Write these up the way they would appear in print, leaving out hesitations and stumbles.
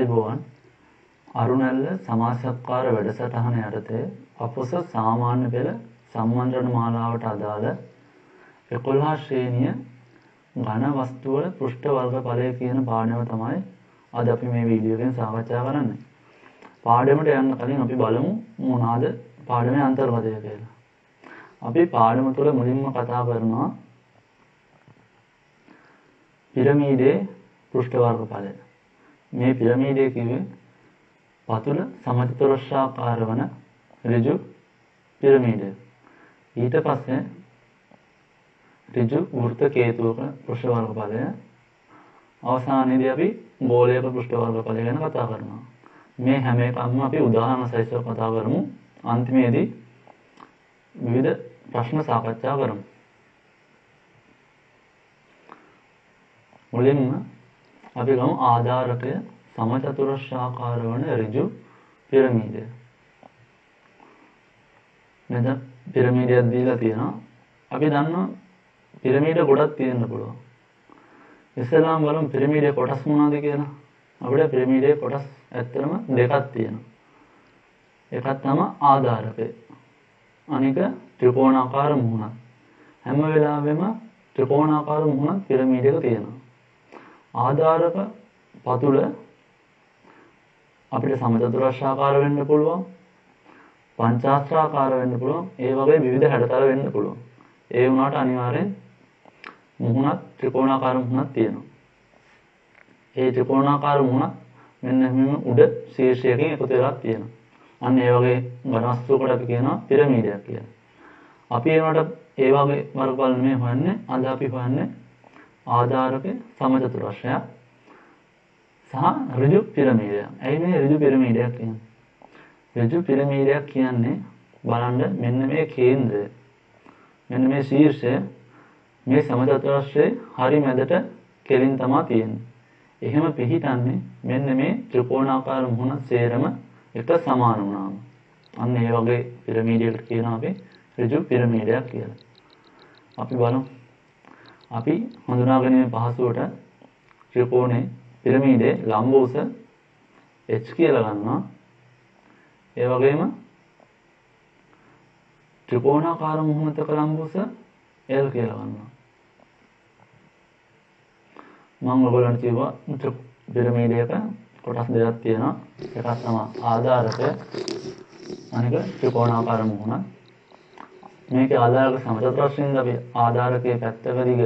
ආයුබෝවන් අරුණැල්ල සමාජසත්කාර වැඩසටහන යටතේ අපොස සාමාන්‍ය පෙළ සම්මන්ත්‍රණ මාලාවට අදාළ 11 ශ්‍රේණිය ඝන වස්තුවල පෘෂ්ඨ වර්ග ඵලය කියන පාඩම තමයි අද අපි මේ වීඩියෝ එකෙන් සාකච්ඡා කරන්නේ. පාඩමට යන්න කලින් අපි බලමු මොනවාද පාඩමේ අන්තර්ගතය කියලා. අපි පාඩම තුළ මුලින්ම කතා කරනවා පිරමීඩයේ පෘෂ්ඨ වර්ග ඵලය. මේ පිරමීඩය කිව්වේ පතුල සමචතුරස්‍රාකාර වන ඍජු පිරමීඩය. ඊට පස්සේ ඍජු වෘත්ත කේතුවක පෘෂ්ඨ වර්ග ඵලය. අවසානයේදී අපි ගෝලයක පෘෂ්ඨ වර්ග ඵලය ගැන කතා කරනවා. මේ හැම එකක්ම අපි උදාහරණ සහිතව කතා කරමු. අන්තිමේදී විවිධ ප්‍රශ්න සාකච්ඡා කරමු. මුලින්ම අපි ගමු ආධාරකය සමචතුරස්‍රාකාර වන ඍජු පිරමීඩය. මෙතන පිරමීඩයක් දීලා තියෙනවා. අපි දන්නවා පිරමීඩ ගොඩක් තියෙන්න පුළුවන්. ඉස්සෙල්ලාම බලමු පිරමීඩයේ කොටස් මොනවද කියලා. අපිට පිරමීඩයේ කොටස් ඇත්තටම දෙකක් තියෙනවා. එකක් තමයි ආධාරකය. අනික ත්‍රිකෝණාකාර මුහුණක්. හැම වෙලාවෙම ත්‍රිකෝණාකාර මුහුණක් පිරමීඩයක තියෙනවා. ආධාරක පතුල අපිට සමචතුරස්‍රාකාර වෙන්න පුළුවන්, පංචාස්ත්‍රාකාර වෙන්න පුළුවන්, ඒ වගේ විවිධ හැඩතල වෙන්න පුළුවන්. ඒ වුණාට අනිවාර්යෙන් මුහුණක් ත්‍රිකෝණාකාර මුහුණක් තියෙනවා. ඒ ත්‍රිකෝණාකාර මුහුණ මෙන්න මෙහෙම උඩ ශීර්ෂයකින් එකතු වෙලා තියෙනවා. අන්න ඒ වගේ ඝන වස්තුවකට අපි කියනවා පිරමීඩයක් කියලා. අපි ඒවට ඒ වගේ වර්ගඵල නෙමෙයි හොයන්නේ. අද අපි හොයන්නේ ආධාරක සමචතුරස්‍රය සහ ඍජු පිරමීඩයක්. ඇයි මේ ඍජු පිරමීඩයක් කියන්නේ? ඍජු පිරමීඩයක් කියන්නේ බලන්න මෙන්න මේ කේන්ද්‍රය. මෙන්න මේ ශීර්ෂය මේ සමචතුරස්‍රයේ හරි මැදට කෙලින් තමයි තියෙන්නේ. එහෙම පිහිටන්නේ මෙන්න මේ ත්‍රිකෝණාකාර මුහුණ සේරම එක සමාන වුණාම. අන්න ඒ වගේ පිරමීඩයකට කියනවා අපි ඍජු පිරමීඩයක් කියලා. අපි බලමු. අපි හඳුනා ගැනීම පහසුවට ත්‍රිකෝණේ පිරමීඩයේ ලම්බ උස h කියලා ගන්නවා. ඒ වගේම ත්‍රිකෝණාකාර මුහුණතක ලම්බ උස l කියලා ගන්නවා. මම ඔයගොල්ලන්ට කියවා පිරමීඩයක කොටස් දෙකක් තියෙනවා. එකක් තමයි ආධාරකය, අනික ත්‍රිකෝණාකාර මුහුණ. මේකේ ආධාරක සමචතුරස්‍රයෙන් අපි ආධාරකයේ පැත්තක දිග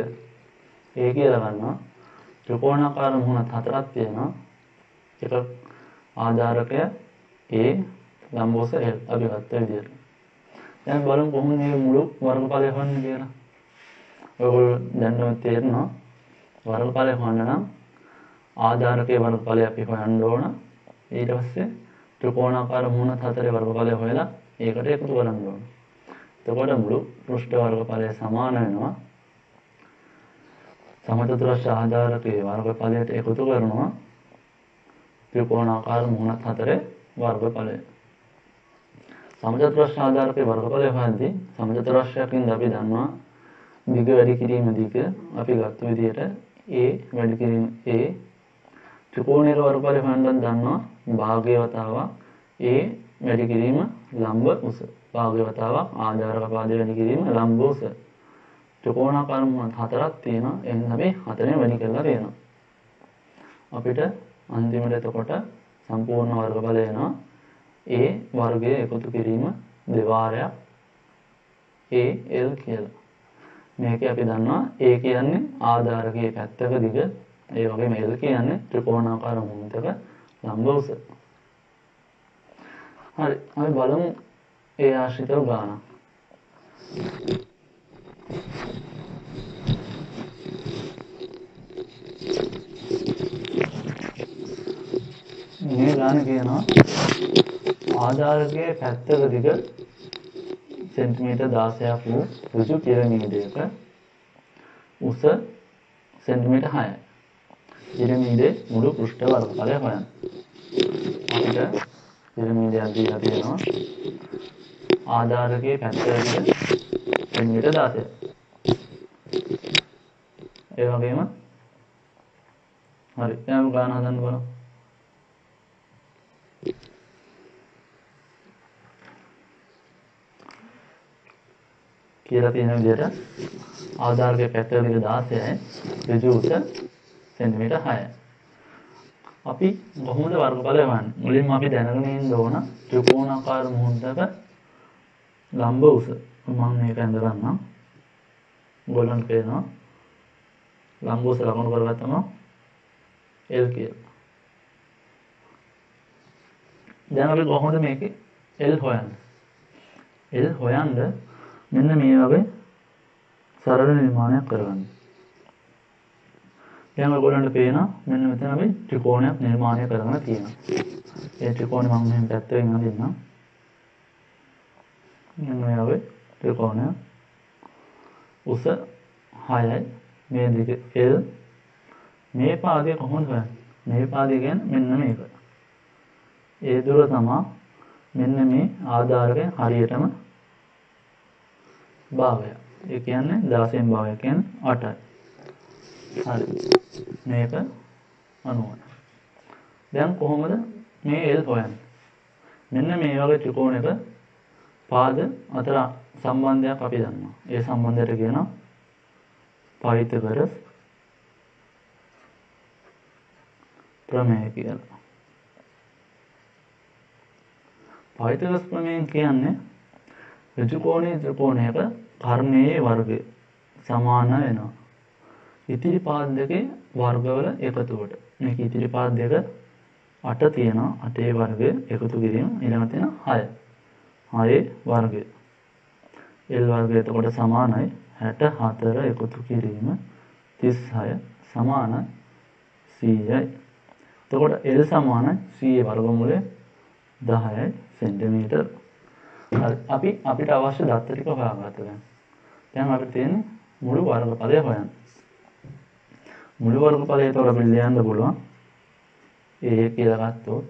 a කියලා ගන්නවා. ත්‍රිකෝණාකාර මුහුණ හතරක් තියෙනවා. එක ආධාරකය a ලම්බ උස l අපි ගත්ත විදිහට. දැන් බලමු කොහොමද මේ මුළු වර්ගඵලය හොයන්නේ කියලා. ඔයගොල්ලෝ දැනනව තේරෙනවා. වර්ගඵලය හොයන්න නම් ආධාරකයේ වර්ගඵලය අපි හොයන්න ඕන. ඊට පස්සේ ත්‍රිකෝණාකාර මුහුණ හතරේ වර්ගඵලය හොයලා ඒකට එකතු කරන්න ඕන. එතකොට මුළු පෘෂ්ඨ වර්ගඵලය සමාන වෙනවා. සමචතුරස්‍ර ආධාරකයේ වර්ගඵලයට එකතු කරනවා ත්‍රිකෝණාකාර මුහුණ හතරේ වර්ගඵලය. සමචතුරස්‍ර ආධාරකයේ වර්ගඵලය හොයද්දී සමචතුරස්‍රයකින් අපි දන්නවා දිග වැඩි කිරීම දිග අපි ගත්ත විදිහට a වැඩි කිරීම a. ත්‍රිකෝණයේ වර්ගඵලය හොයන්න දන්නවා භාගය වතාවක් a වැඩි කිරීම ලම්බ උස. භාගය වතාවක් ආධාරක පාදය වැඩි කිරීම ලම්බ උස. ත්‍රිකෝණාකාර මුහුණ හතරක් තියෙනවා. එහෙනම් අපි හතරෙන් වැඩි කරලා තියෙනවා. අපිට අන්තිමට එතකොට සම්පූර්ණ වර්ගඵලය එනවා a වර්ගය එකතු කිරීම දෙවාරයක් a l කියලා. මේකේ අපි දන්නවා a කියන්නේ ආධාරකයේ පැත්තක දිග, ඒ වගේම l කියන්නේ ත්‍රිකෝණාකාර මුහුණතක ලම්බ උස. හරි, අපි බලමු ඒ ආශ්‍රිතව ගානක්. මේ ගාන කියනවා ආධාරකයේ පැත්තක දිග සෙන්ටිමීටර් 16ක් වූ ඍජු පිරමීඩයක උස සෙන්ටිමීටර් 6යි. පිරමීඩයේ මුළු පෘෂ්ඨ වර්ගඵලය හොයන්න. අපිට පිරමීඩයක් දීලා තියෙනවා. ආධාරකයේ පැත්තක දිග සෙන්ටිමීටර් 16යි. ඒ වගේම හරි, දැන් ගාන හදන්න බලමු. කියලා තියෙන විදිහට ආධාරකයේ පැත්ත දිග 16යි ඍජු උස සෙන්ටිමීටර් 6යි. අපි කොහොමද වර්ගඵලය හොයන්නේ? මුලින්ම අපි දැනගෙන ඉන්න ඕන ත්‍රිකෝණාකාර මුහුණක ලම්බ උස. මම මේක ඇඳ ගන්නම්. ඔයගොල්ලන්ට පේනවා ලම්බ උස ලකුණු කරගත්තම L කියලා. දැන් අපි කොහොමද මේකේ L හොයන්නේ? L හොයන්න මෙන්න මේ වගේ සරල නිර්මාණයක් කරගන්න. දැන් ඔයගොල්ලන්ට පේනවා මෙන්න මෙතන අපි ත්‍රිකෝණයක් නිර්මාණය කරගෙන තියෙනවා. ඒ ත්‍රිකෝණය මම මෙහෙම පැත්තෙන් අදින්නම්. මෙන්න මේ වගේ ත්‍රිකෝණය උස 6යි මේ දිග L. මේ පාදය කොහොමද හොයන්නේ? මේ පාදය කියන්නේ මෙන්න මේක. ඒ දුර තමයි මෙන්න මේ ආධාරකයෙන් හරියටම භාගය. ඒ කියන්නේ 16න් භාගය කියන්නේ 8යි. හරි. මේක 90. දැන් කොහොමද මේ L හොයන්නේ? මෙන්න මේ වගේ ත්‍රිකෝණයක පාද අතර සම්බන්ධයක් අපි දන්නවා. ඒ සම්බන්ධයට කියනවා පයිතගොරස් ප්‍රමේය කියලා. පයිතගොරස් ප්‍රමේය කියන්නේ ඍජු කෝණීය ත්‍රිකෝණයක කර්ණයේ වර්ගය සමාන වෙනවා. ඉතිරි පාද දෙකේ වර්ගවල එකතුවට. මේක ඉතිරි පාද දෙක 8 තියෙනවා. 8 වර්ගය එකතු කිරීම ඊළඟට තියෙන 6. 6 වර්ගය. L වර්ගය එතකොට සමානයි 64 එකතු කිරීම 36 සමානයි 100යි. එතකොට L සමානයි 100 වර්ගමූලය 10යි සෙන්ටිමීටර්. හරි. අපිට අවශ්‍ය දත්ත ටික හොයාගත්තා. දැන් අපිට තියෙන්නේ මුළු වර්ගඵලය හොයන්න. මුළු වර්ගඵලය ඒතකොට අපිට ලියන්න පුළුවන්. A කියලා ගත්තොත්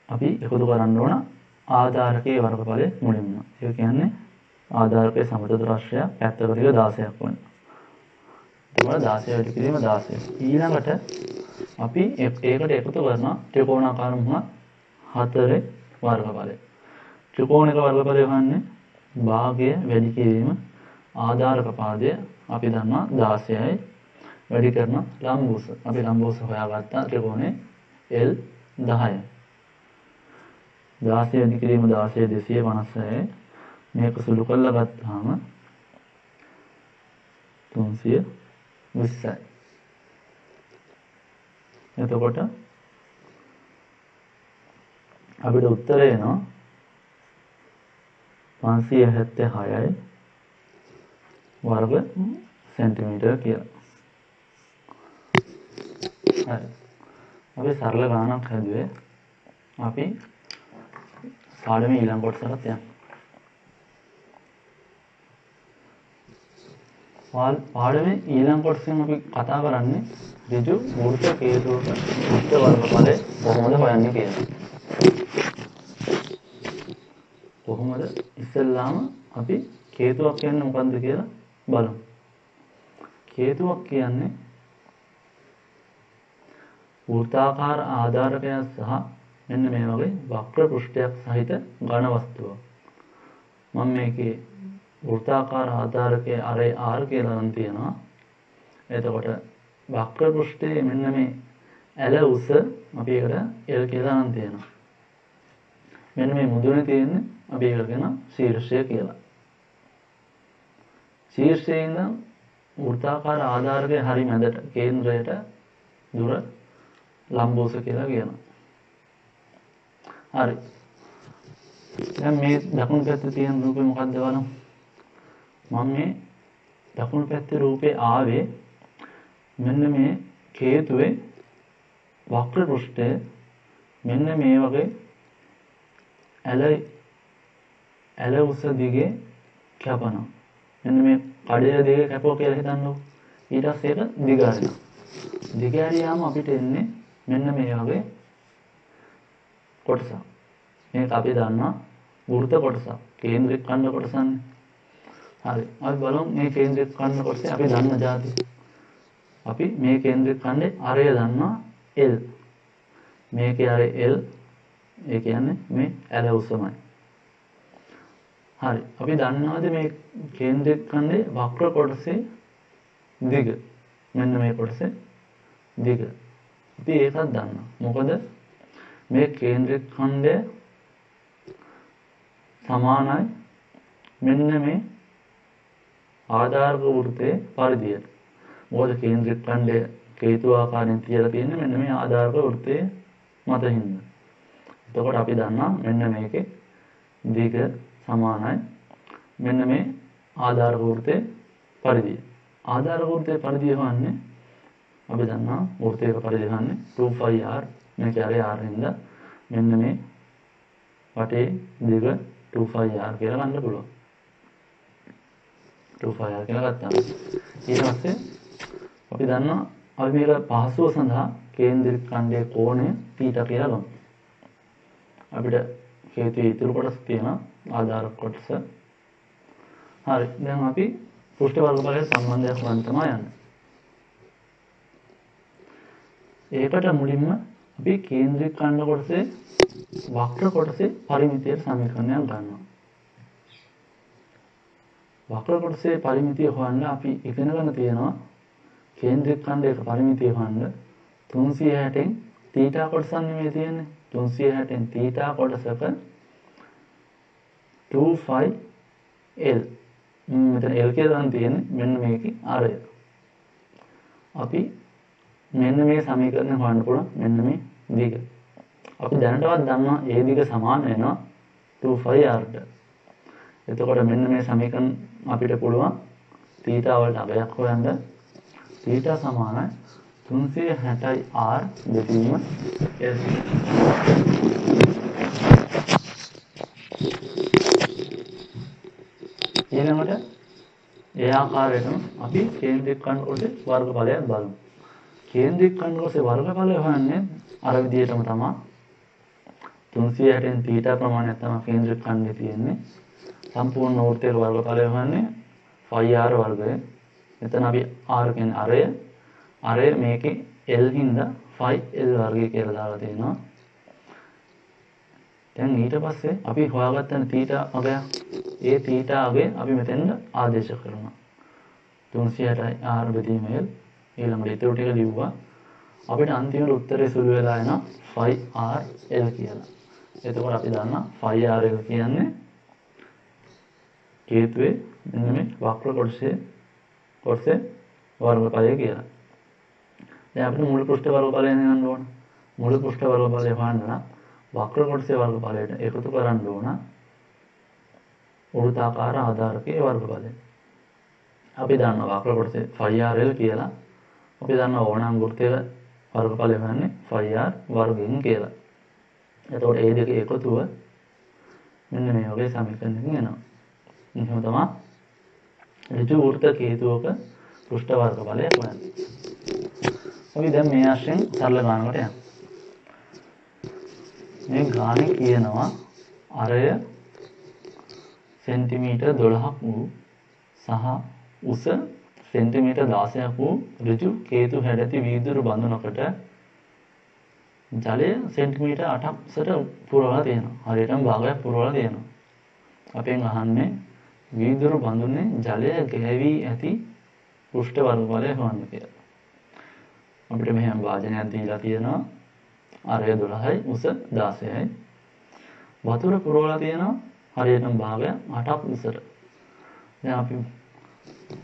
අපි එකතු කරන්න ඕන ආධාරකයේ වර්ගඵලය මුලින්ම. ඒ කියන්නේ ආධාරකයේ සමචතුරාශ්‍රය පැත්තක ටික 16ක් වෙනවා. එතකොට 16 වැඩි කිරීම 16. ඊළඟට අපි ඒකට එකතු කරන ත්‍රිකෝණාකාර මුහුණ 4 වර්ගඵලය. ත්‍රිකෝණික වර්ගඵලය හොයන්නේ භාගය වැඩි කිරීම ආධාරක පාදය අපි දන්නවා 16යි වැඩි කරන ලම්බ උස. අපි ලම්බ උස හොයාගත්තා ත්‍රිකෝණේ L 10යි. 16 වැඩි කිරීම 16 256යි. මේක සුළු කරලා ගත්තාම 320යි. එතකොට අපිට උත්තරය එනවා 576යි වර්ග සෙන්ටිමීටර කියලා. හරි. අපි සරල ගණනක් හදුවේ. අපි පාඩමේ ඊළඟ කොටසට යමු. පාඩමේ ඊළඟ කොටසෙන් අපි කතා කරන්නේ ඍජු මූර්ත කේතුවක උත්ත වර්ගඵලය කොහොමද හොයන්නේ කියලා. කොහොමද ඉස්සෙල්ලාම අපි කේතුවක් කියන්නේ මොකක්ද කියලා බලමු. කේතුවක් කියන්නේ වෘත්තාකාර ආධාරකයක් සහ මෙන්න මේ වගේ වක්‍ර පෘෂ්ඨයක් සහිත ඝන වස්තුවක්. මම මේකේ වෘත්තාකාර ආධාරකයේ අරේ R කියලා නම් තියෙනවා. එතකොට වක්‍ර පෘෂ්ඨයේ මෙන්න මේ ඇල උස අපි ඒකට L කියලා නම් තියෙනවා. මෙන්න මේ මුදුනේ තියෙන්නේ අපි ඒකට කියන ශීර්ෂය කියලා. ශීර්ෂයේ ඉඳන් වෘත්තාකාර ආධාරකයේ හරි මැදට කේන්ද්‍රයට දුර ලම්බ උස කියලා කියනවා. හරි. දැන් මේ දකුණු පැත්තේ තියෙන රූපේ මොකක්ද බලමු. මම මේ දකුණු පැත්තේ රූපේ ආවේ මෙන්න මේ කේතුවේ වක්‍ර පෘෂ්ඨය මෙන්න මේ වගේ ඇල උස දිගේ කැපනවා. මෙන්න මේ කඩය දිගේ කැපුවා කියලා හිතන්නකෝ. ඊට පස්සේ ඒක දිග හරිනවා. දිග හරියාම අපිට එන්නේ මෙන්න මේ වගේ කොටසක්. මේක අපි දන්නවා වෘත්ත කොටසක්. කේන්ද්‍රික ඛණ්ඩ කොටසන්නේ. හරි. අපි බලමු මේ කේන්ද්‍රික ඛණ්ඩ කොටසේ අපි දන්න જાති. අපි මේ කේන්ද්‍රික ඛණ්ඩේ අරය දන්නවා L. මේකේ අරය L. ඒ කියන්නේ මේ ඇල උසමයි. හරි. අපි දන්නවද මේ කේන්ද්‍රික ඛණ්ඩයේ වක්‍ර කොටසේ දිග? මෙන්න මේ කොටසේ දිග. අපි ඒකත් දන්නවා. මොකද මේ කේන්ද්‍රික ඛණ්ඩය සමානයි මෙන්න මේ ආධාරක වෘත්තයේ පරිධියට. මොකද කේන්ද්‍රික ඛණ්ඩය කේතු ආකාරයෙන් තියලා තියෙන්නේ මෙන්න මේ ආධාරක වෘත්තයේ මත හින්දා. එතකොට අපි දන්නවා මෙන්න මේකේ දිග සමානයි මෙන්න මේ ආධාරක වෘත්තයේ පරිධිය. ආධාරක වෘත්තයේ පරිධිය හොයන්නේ අපි දන්නවා වෘත්තයක පරිධිය හොයන්නේ 2πr මේක ඇරේ r හින්දා මෙන්න මේ වටේ දිග 2πr කියලා ගන්න පුළුවන්. 2πr කියලා ගත්තාම ඊට පස්සේ අපි දන්නවා අපි මේක පහසුව සඳහා කේන්ද්‍රික ඛණ්ඩයේ කෝණය θ කියලා ගමු. අපිට හේතුයේ ඉතුරු කොටස තියෙන ආධාරක කොටස. හරි. දැන් අපි පෘෂ්ඨ වර්ගඵලයේ සම්බන්ධයක් හොයන්න තමයි යන්නේ. ඒකට මුලින්ම අපි කේන්ද්‍රික ඛණ්ඩ කොටසේ වක්‍ර කොටසේ පරිමිතිය සමීකරණයක් ගන්නවා. වක්‍ර කොටසේ පරිමිතිය හොයන්න අපි ඉගෙන ගන්න තියෙනවා කේන්ද්‍රික ඛණ්ඩයක පරිමිතිය හොයන්න 360න් θ කොටසක් නෙමෙයි තියෙන්නේ. 360න් θ කොටසක 2πl මෙතන l කියලා ගන්න තියෙන්නේ මෙන්න මේකේ ආරය. අපි මෙන්න මේ සමීකරණය හොයන්න පුළුවන් මෙන්න මේ දිග. අපි දැනටවත් දන්නවා ඒ දිග සමාන වෙනවා 2πr ට. එතකොට මෙන්න මේ සමීකරණ අපිට පුළුවන් θ වලට අගයක් හොයන්න. θ සමානයි 360r දෙකීම l. ඊළඟට ඒ ආකාරයටම අපි කේන්ද්‍රික ඛණ්ඩ කොටසේ වර්ගඵලයක් බලමු. කේන්ද්‍රික ඛණ්ඩ කොටසේ වර්ගඵලය හොයන්නේ අර විදිහටම තමයි. 360න් θ ප්‍රමාණයක් තමයි කේන්ද්‍රික ඛණ්ඩයේ තියෙන්නේ. සම්පූර්ණ වෘත්තයේ වර්ගඵලය හොයන්නේ πr වර්ගය. එතන අපි r කියන්නේ අරය. අරය මේකේ l හින්දා πl වර්ගය කියලා දාලා තියෙනවා. දැන් ඊට පස්සේ අපි හොයාගත්තන θ අගය. ඒ θ අගය අපි මෙතෙන්ද ආදේශ කරනවා. 360r බෙදීම l. ඊළඟට ඊටු ටික ලිව්වා. අපිට අන්තිමට උත්තරේ සුළු වෙලා එන πrl කියලා. එතකොට අපි දන්නා πrl කියන්නේ හේතුවේ මෙන්න මේ වක්‍ර කොටසේ වර්ගඵලය කියලා. දැන් අපිට මුළු පෘෂ්ඨ වර්ගඵලය හොයන්න ඕන. මුළු පෘෂ්ඨ වර්ගඵලය හොයන්න නම් වක්‍ර කොටසේ වර්ගඵලයට එකතු කරන්න ඕන වෘත්තාකාර ආධාරකයේ වර්ගඵලය. අපි දන්නවා වක්‍ර කොටසේ πrl කියලා. අපි දන්නවා ඕනෑම වෘත්තයක වර්ගඵලය හොයන්නේ πr වර්ගයෙන් කියලා. එතකොට මේ දෙක එකතුව මෙන්න මේ වගේ සමීකරණයකින් එනවා. එහෙනම් තමයි ඍජු වෘත්ත හේතුවක පෘෂ්ඨ වර්ගඵලය හොයන්නේ. අපි දැන් මේ ආශ්‍රයෙන් සරල ගානකට යමු. මේ ගානේ කියනවා අරය සෙන්ටිමීටර් 12ක් වූ සහ උස සෙන්ටිමීටර් 16ක් වූ ඍජු හේතු හැඩැති වීදුරු බඳුනකට ජලය සෙන්ටිමීටර් 8ක් උසට පුරවලා තියෙනවා. හරියටම භාගයක් පුරවලා තියෙනවා. අපෙන් අහන්නේ වීදුරු බඳුනේ ජලය ගැවි ඇති පෘෂ්ඨ වර්ගඵලය හොයන්න කියලා. අපිට මෙහෙම වාදනයක් දීලා තියෙනවා. අරය 12යි උස 16යි. වතුර පුරවලා තියෙනවා හරියටම භාගයක් 8ක් උසට. දැන් අපි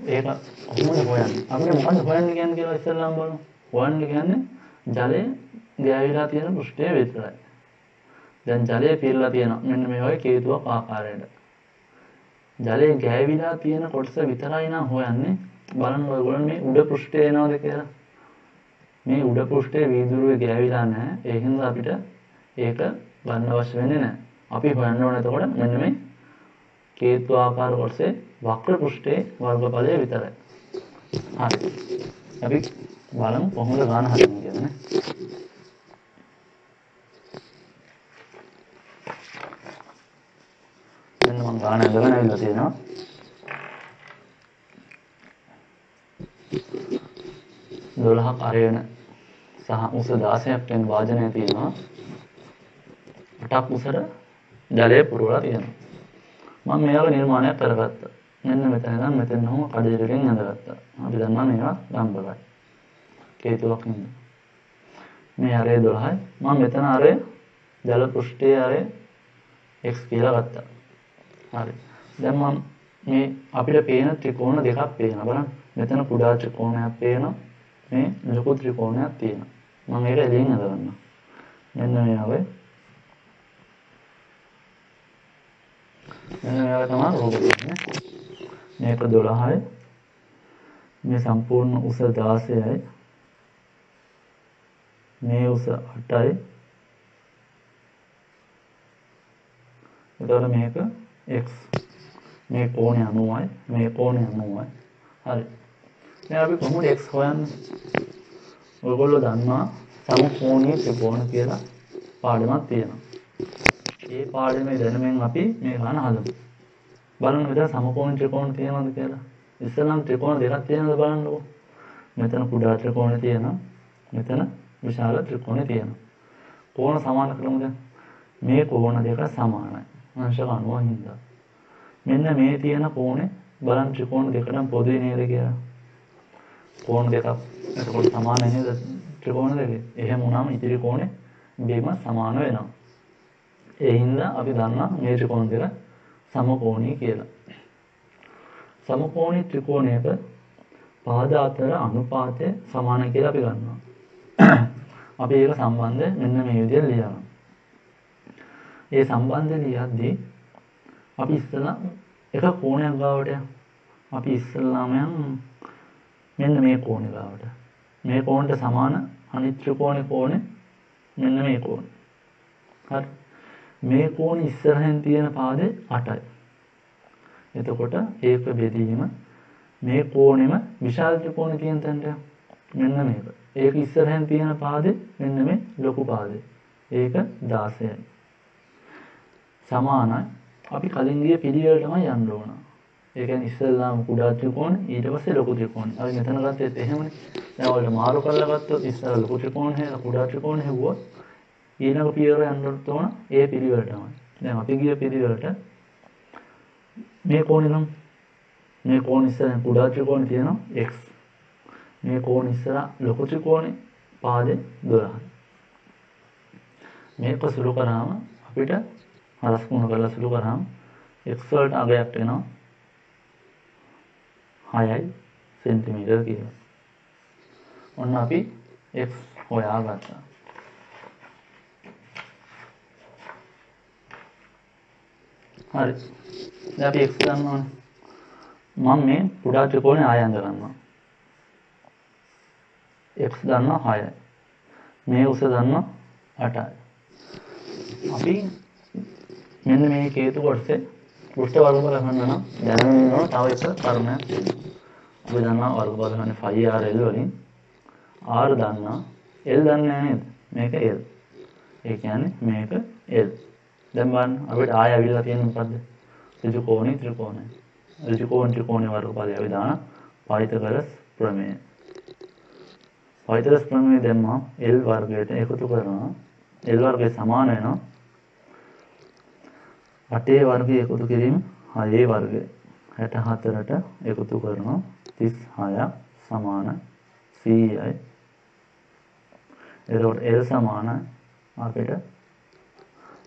ඒක කොහොමද හොයන්නේ? අපිට මොකද හොයන්න කියන්නේ කියලා ඉස්සෙල්ලාම බලමු. හොයන්න කියන්නේ ජලය ගෑවිලා තියෙන පෘෂ්ඨය විතරයි. දැන් ජලය පිරලා තියෙනවා මෙන්න මේ වගේ හේතුවක් ආකාරයට. ජලය ගෑවිලා තියෙන කොටස විතරයි නම් හොයන්නේ. බලන්න ඔයගොල්ලෝ මේ උඩ පෘෂ්ඨය එනවද කියලා. මේ උඩ පෘෂ්ඨයේ වීදුරුවේ ගෑවිලා නැහැ. ඒ හින්දා අපිට ඒක ගන්න අවශ්‍ය වෙන්නේ නැහැ. අපි හොයන්න ඕනේ එතකොට මෙන්න මේ හේතු ආකාර කොටසේ වක්‍ර පෘෂ්ඨයේ වර්ගඵලය විතරයි. හරි. අපි බලමු කොහොමද ගාන හදන්නේ කියලා නේ. දැන් මම ගාන හදගෙන ඇවිල්ලා තියෙනවා. දොළහක් අරගෙන සහ උස 16ක් වෙන වාදනය තියෙනවා. 8ක් උසට ජලය පුරවලා තියෙනවා. මම මේක නිර්මාණයක් කරගත්තා. මෙන්න මෙතන ඉඳන් මෙතන හොම කඩේරකින් ඇඳගත්තා. අපි දන්නවා මේවා ලම්බකයි. හේතුවක් නෙමෙයි. මේ අරේ 12යි. මම මෙතන අරේ ජල පෘෂ්ඨයේ අරේ x කියලා ගත්තා. හරි. දැන් මම මේ අපිට පේන ත්‍රිකෝණ දෙකක් පේනවා බලන්න. මෙතන කුඩා ත්‍රිකෝණයක් පේනවා. මේ ලොකු ත්‍රිකෝණයක් තියෙනවා. මම මේක එළියෙන් අදගන්නවා. මෙන්න මේ වගේ. මෙන්න මේක තමයි රූපය නේ. මේක 12යි. මේ සම්පූර්ණ උස 16යි. මේ උස 8යි. එතකොට මේක x. මේ කෝණය 90යි. මේ කෝණය 90යි. හරි. දැන් අපි කොහොමද x හොයන්නේ? ඔයගොල්ලෝ දන්නවා සමකෝණීය ත්‍රිකෝණ කියලා පාඩමක් තියෙනවා. ඒ පාඩමේ දැනුමෙන් අපි මේ ගන්න හදමු. බලන්න මෙතන සමකෝණීය ත්‍රිකෝණ තියෙනවද කියලා. ඉස්සෙල්ලාම ත්‍රිකෝණ දෙකක් තියෙනවද බලන්නකෝ. මෙතන කුඩා ත්‍රිකෝණය තියෙනවා. මෙතන විශාල ත්‍රිකෝණය තියෙනවා. කෝණ සමාන කරමුද? මේ කෝණ දෙක සමානයි. අංශක 90 හින්දා. මෙන්න මේ තියෙන කෝණේ බලන්න ත්‍රිකෝණ දෙකටම පොදුයි නේද කියලා. කෝණ දෙකක් එතකොට සමාන නේද ත්‍රිකෝණ දෙකේ. එහෙම වුණාම ඉතිරි කෝණේ බීම සමාන වෙනවා. ඒ හින්දා අපි දන්නා මේ ත්‍රිකෝණ දෙක සමකෝණී කියලා. සමකෝණී ත්‍රිකෝණයක පාද අතර අනුපාතය සමාන කියලා අපි ගන්නවා. අපි ඒක සම්බන්ධය මෙන්න මේ විදිහට ලියනවා. ඒ සම්බන්ධය ලියද්දී අපි ඉස්සෙල්ලා එක කෝණයක් ගාවට අපි ඉස්සෙල්ලාම මෙන්න මේ කෝණය ගාවට. මේ කෝණයට සමාන අනිත් ත්‍රිකෝණේ කෝණය මෙන්න මේ කෝණය. හරි. මේ කෝණය ඉස්සරහින් තියෙන පාදේ 8යි. එතකොට ඒක බෙදීම මේ කෝණෙම විශාල ත්‍රිකෝණේ තියෙන තැනට මෙන්න මේක. ඒක ඉස්සරහින් තියෙන පාදේ මෙන්න මේ ලොකු පාදේ. ඒක 16යි. සමානයි. අපි කලින් ගිය පිළිවෙලටම යන්න ඕන. ඒ කියන්නේ ඉස්සෙල්ලාම කුඩා ත්‍රිකෝණ ඊට පස්සේ ලොකු ත්‍රිකෝණ. අපි මෙතන ගත්තෙත් එහෙමනේ. දැන් ඔයාලට මාරු කරලා ගත්තොත් ඉස්සෙල්ලා ලොකු ත්‍රිකෝණ හැර කුඩා ත්‍රිකෝණ හැවුවොත් ඊළඟ පියවර යන්න ඕන ඒ පිළිවෙලටමයි. දැන් අපි ගිය පිළිවෙලට මේ කෝණය නම් මේ කෝණ ඉස්සරහින් කුඩා ත්‍රිකෝණ තියෙනවා x. මේ කෝණ ඉස්සරහ ලොකු ත්‍රිකෝණේ පාදේ 12යි. මේක සුළු කරාම අපිට හරස් ගුණ කරලා සුළු කරාම x වලට අගයක් වෙනවා 6යි සෙන්ටිමීටර කියලා. ඔන්න අපි x හොයාගත්තා. හරි. දැන් අපි x ගන්නවානේ. මම මේ කුඩා ත්‍රිකෝණේ ආය අඳ ගන්නවා. x දන්නවා 6යි. මේ උස දන්නවා 8යි. අපි මෙන්න මේ හේතු කොටසේ පෘෂ්ඨ වර්ගඵල ගන්න නම් දැනගෙන ඉන්නවා තව එක කර්මයක් තියෙනවා. අපි දන්නවා වර්ගඵල ගන්න 5r l වලින් r දන්නා l දන්නේ නැහැ නේද? මේක l. ඒ කියන්නේ මේක l. දැන් බලන්න අපිට ආය අවිල්ලා තියෙන මොකද්ද? ඍජු කෝණී ත්‍රිකෝණය. ඍජු කෝණ ත්‍රිකෝණේ වර්ගඵලය අපි දාන පයිතගොරස් ප්‍රමේය. පයිතගොරස් ප්‍රමේය දැම්මා l වර්ගයට එකතු කරනවා. l වර්ගය සමාන වෙනවා 8 වර්ගය එකතු කිරීම 6 වර්ගය 64ට එකතු කරනවා 36ක් සමාන 100යි. එතකොට l සමාන අපිට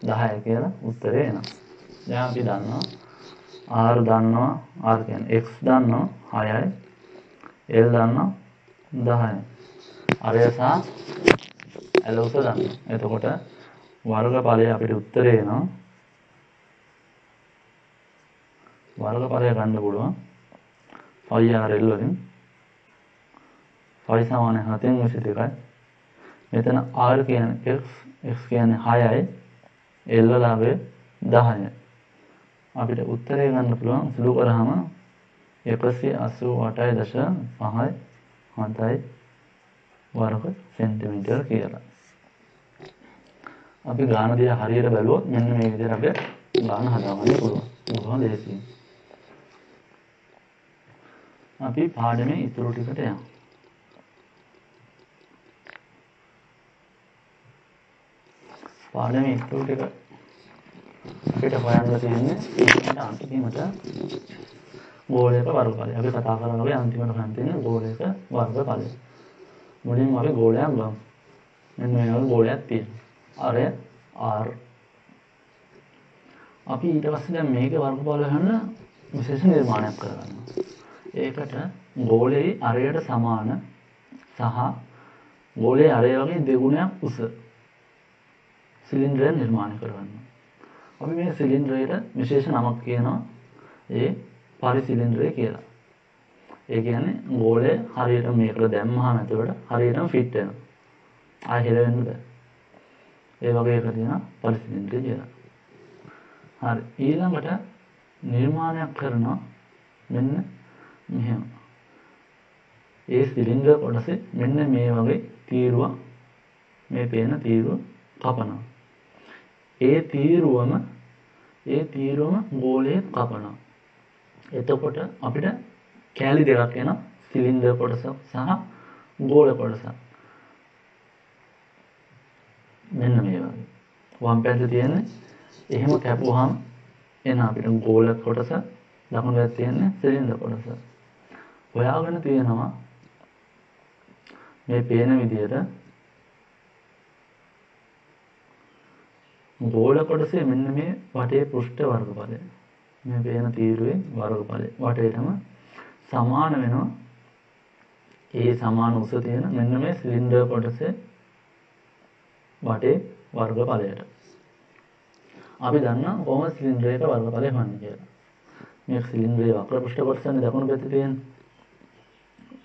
10 කියලා උත්තරේ එනවා. දැන් අපි දන්නවා r දන්නවා r කියන්නේ x දන්නවා 6යි l දන්නවා 10යි. අරය සහ l උස දන්නවා. එතකොට වර්ගඵලය අපිට උත්තරේ එනවා. වර්ගඵලය ගන්න පුළුවන් 5rl වලින් 5 සමාන 7න් 22යි. මෙතන r කියන්නේ x කියන්නේ 6යි l වලගේ 10යි. අපිට උත්තරේ ගන්න පුළුවන් සුළු කරාම 188.57 වර්ග සෙන්ටිමීටර කියලා. අපි ගාන දිහා හරියට බැලුවොත් මෙන්න මේ විදිහට අපිට ගාන හදාගන්න පුළුවන්. බොහොම ලේසියි. අපි පාඩමේ ඉතුරු ටිකට යමු. පාඩමේ ඉතුරු ටික අපිට හොයන්න තියෙන්නේ ඊට අන්තිමට ගෝලයක වර්ගඵලය. අපි කතා කරනවා අන්තිමට ගන්න තියෙන ගෝලයක වර්ගඵලය. මුලින්ම අපි ගෝලයක් ගමු. මෙන්න මේ වගේ ගෝලයක් තියෙනවා. අර R. අපි ඊට පස්සේ දැන් මේකේ වර්ගඵල හොයන්න විශේෂ නිර්මාණයක් කරගන්නවා. ඒකට ගෝලයේ අරයට සමාන සහ ගෝලයේ අරය වගේ දෙගුණයක් උස සිලින්ඩරයක් නිර්මාණය කරගන්නවා. අපි මේ සිලින්ඩරයට විශේෂ නමක් කියනවා ඒ පරිසිලින්ඩරය කියලා. ඒ කියන්නේ ගෝලය හරියට මේකට දැම්මහම එතකොට හරියටම ෆිට වෙනවා. ආයෙ හෙලවෙන්න බෑ. ඒ වගේ එකක් තියෙනවා පරිසිලින්ඩරය කියලා. හරි. ඊළඟට නිර්මාණයක් කරනවා මෙන්න මෙහෙම. ඒ සිලින්ඩර් කොටසේ මෙන්න මේ වගේ තීරුවක් මේ පේන තීරුව කපනවා. ඒ තීරුවම ගෝලයේ කපනවා. එතකොට අපිට කෑලි දෙකක් එනවා. සිලින්ඩර් කොටස සහ ගෝල කොටස. මෙන්න මේ වගේ. වම් පැත්තේ තියෙන්නේ එහෙම කැපුවාම එන අපිට ගෝල කොටස, දකුණු පැත්තේ තියෙන්නේ සිලින්ඩර් කොටස. හොයාගෙන තියෙනවා මේ පේන විදිහට ගෝල කොටසේ මෙන්න මේ වටේ පෘෂ්ඨ වර්ගඵලය. මේ පේන තීරුවේ වර්ගඵලය වටේටම සමාන වෙනවා. ඒ සමාන උස තියෙන මෙන්න මේ සිලින්ඩර් කොටසේ වටේ වර්ගඵලයට. අපි දන්නා කොහොමද සිලින්ඩරයක වර්ගඵලය හොයන්නේ කියලා. මේ සිලින්ඩරයේ වක්‍ර පෘෂ්ඨ කොටසනේ දකුණු පැත්තේ තියෙන්නේ.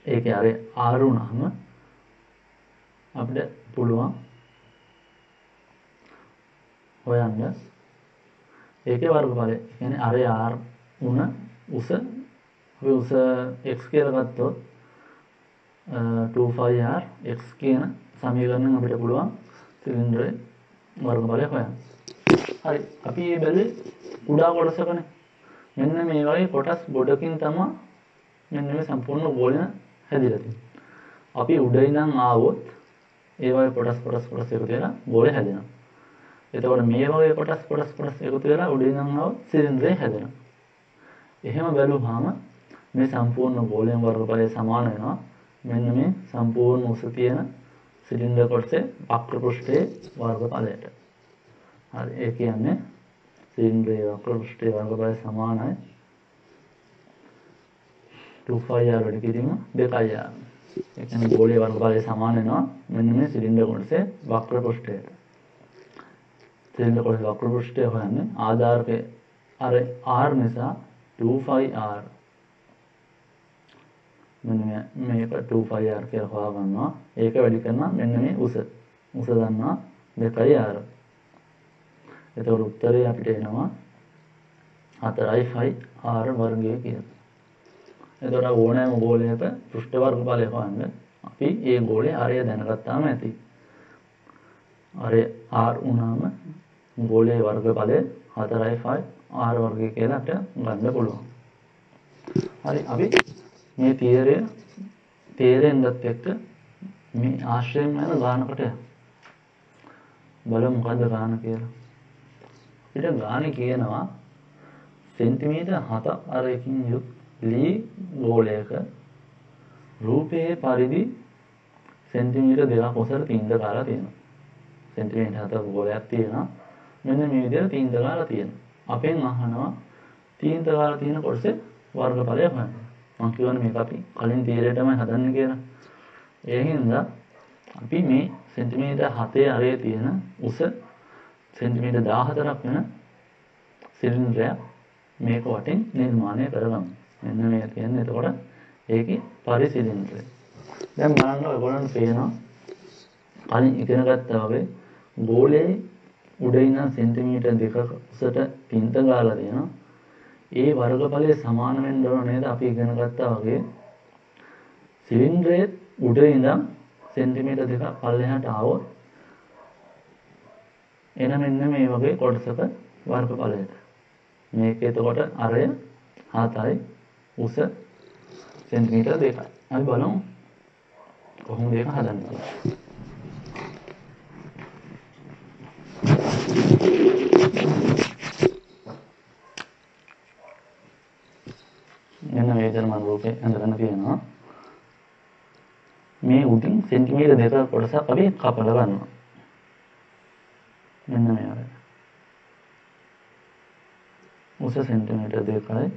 ඒකේ අර R වුණාම අපිට පුළුවන් හොයන්න ඒකේ වර්ගඵලය. කියන්නේ අර R උන උස අපි උස x කියලා ගත්තොත් 2πr x කියන සමීකරණයෙන් අපිට පුළුවන් සිලින්ඩරේ වර්ගඵලය හොයන්න. හරි. අපි මේ බැලුවේ කුඩා කොටසකනේ. මෙන්න මේ වගේ කොටස් ගොඩකින් තමයි මෙන්න මේ සම්පූර්ණ ගෝලය හැදිලා තියෙන්නේ. අපි උඩ ඉඳන් ආවොත් ඒ වගේ කොටස් එකතු වෙලා ගෝලය හැදෙනවා. එතකොට මේ වගේ කොටස් එකතු වෙලා උඩ ඉඳන් ආවොත් සිලින්ඩරය හැදෙනවා. එහෙම බැලුවාම මේ සම්පූර්ණ ගෝලයෙන් වර්ගඵලය සමාන වෙනවා. මෙන්න මේ සම්පූර්ණ උස තියෙන සිලින්ඩර් කොටසේ වක්‍ර පෘෂ්ඨයේ වර්ගඵලයට. හරි. ඒ කියන්නේ සිලින්ඩරයේ වක්‍ර පෘෂ්ඨයේ වර්ගඵලය සමානයි 2πr වැඩි කිරීම 2πr. ඒ කියන්නේ ගෝලයේ වර්ගඵලය සමාන වෙනවා මෙන්න මේ සිලින්ඩර් කොටසේ වක්‍ර පෘෂ්ඨයට. සිලින්ඩර් කොටසේ වක්‍ර පෘෂ්ඨය හොයන්නේ ආධාරකයේ අර r නිසා 2πr. මෙන්න මේක 2πr කියලා හොයාගන්නවා. ඒක වැඩි කරනවා මෙන්න මේ උස දන්නවා 2πr. එතකොට උත්තරේ අපිට එනවා 4πr වර්ගය කියලා. එතකොට ඕනෑම ගෝලයක පෘෂ්ඨ වර්ගඵලය හොයන්න අපි ඒ ගෝලයේ ආරය දැනගත්තාම ඇති. ආරය r උනාම ගෝලයේ වර්ගඵලය 4πr වර්ගය කියලා අපිට ගන්න පුළුවන්. හරි. අපි මේ තේරෙන්නත් එක්ක මේ ආශ්‍රයෙන් යන ගානකට බලමු මොකද්ද ගාන කියලා. අපිට ගානේ කියනවා සෙන්ටිමීටර් 7.5කින් යුත් ලී ගෝලයක රූපයේ පරිදි සෙන්ටිමීටර් 2ක් ඔසර තීන්ද කාලා තියෙනවා. සෙන්ටිමීටර් 7ක ගෝලයක් තියෙනවා. මෙන්න මේ විදිහට තීන්ද කාලා තියෙනවා. අපෙන් අහනවා තීන්ද කාලා තියෙන කොටසේ වර්ගඵලය හොයන්න. මම කියවනේ මේක අපි කලින් තීරයටමයි හදන්නේ කියලා. ඒ හින්දා අපි මේ සෙන්ටිමීටර් 7 අරේ තියෙන උස සෙන්ටිමීටර් 14ක් වෙන සිලින්ඩරයක් මේක වටින් නිර්මාණය කරගමු. මෙන්න මේ කියන්නේ එතකොට ඒකේ පරිසිලින්ඩරය. දැන් බලන්න ඔයගොල්ලන්ට පේනවා කලින් ඉගෙන ගත්තා වගේ ගෝලයේ උඩ ඉඳන් සෙන්ටිමීටර් 2ක උසට පින්ත ගාලා තියෙනවා. ඒ වර්ගඵලයේ සමාන වෙන්න ඕන නේද? අපි ඉගෙන ගත්තා වගේ සිලින්ඩරයේ උඩ ඉඳන් සෙන්ටිමීටර් 2ක් පල්ලෙහාට ආවොත් එන මෙන්න මේ වගේ කොටසක වර්ගඵලයට. මේක එතකොට අරය 7යි උස සෙන්ටිමීටර් 2යි. අපි බලමු කොහොමද ඒක හදන්නේ කියලා. රූපේ ඇඳගෙන තියෙනවා. මේ උඩින් සෙන්ටිමීටර් 2ක කොටසක් අපි කපලා ගන්නවා. මෙන්න මේ වගේ. උස සෙන්ටිමීටර් 2කයි.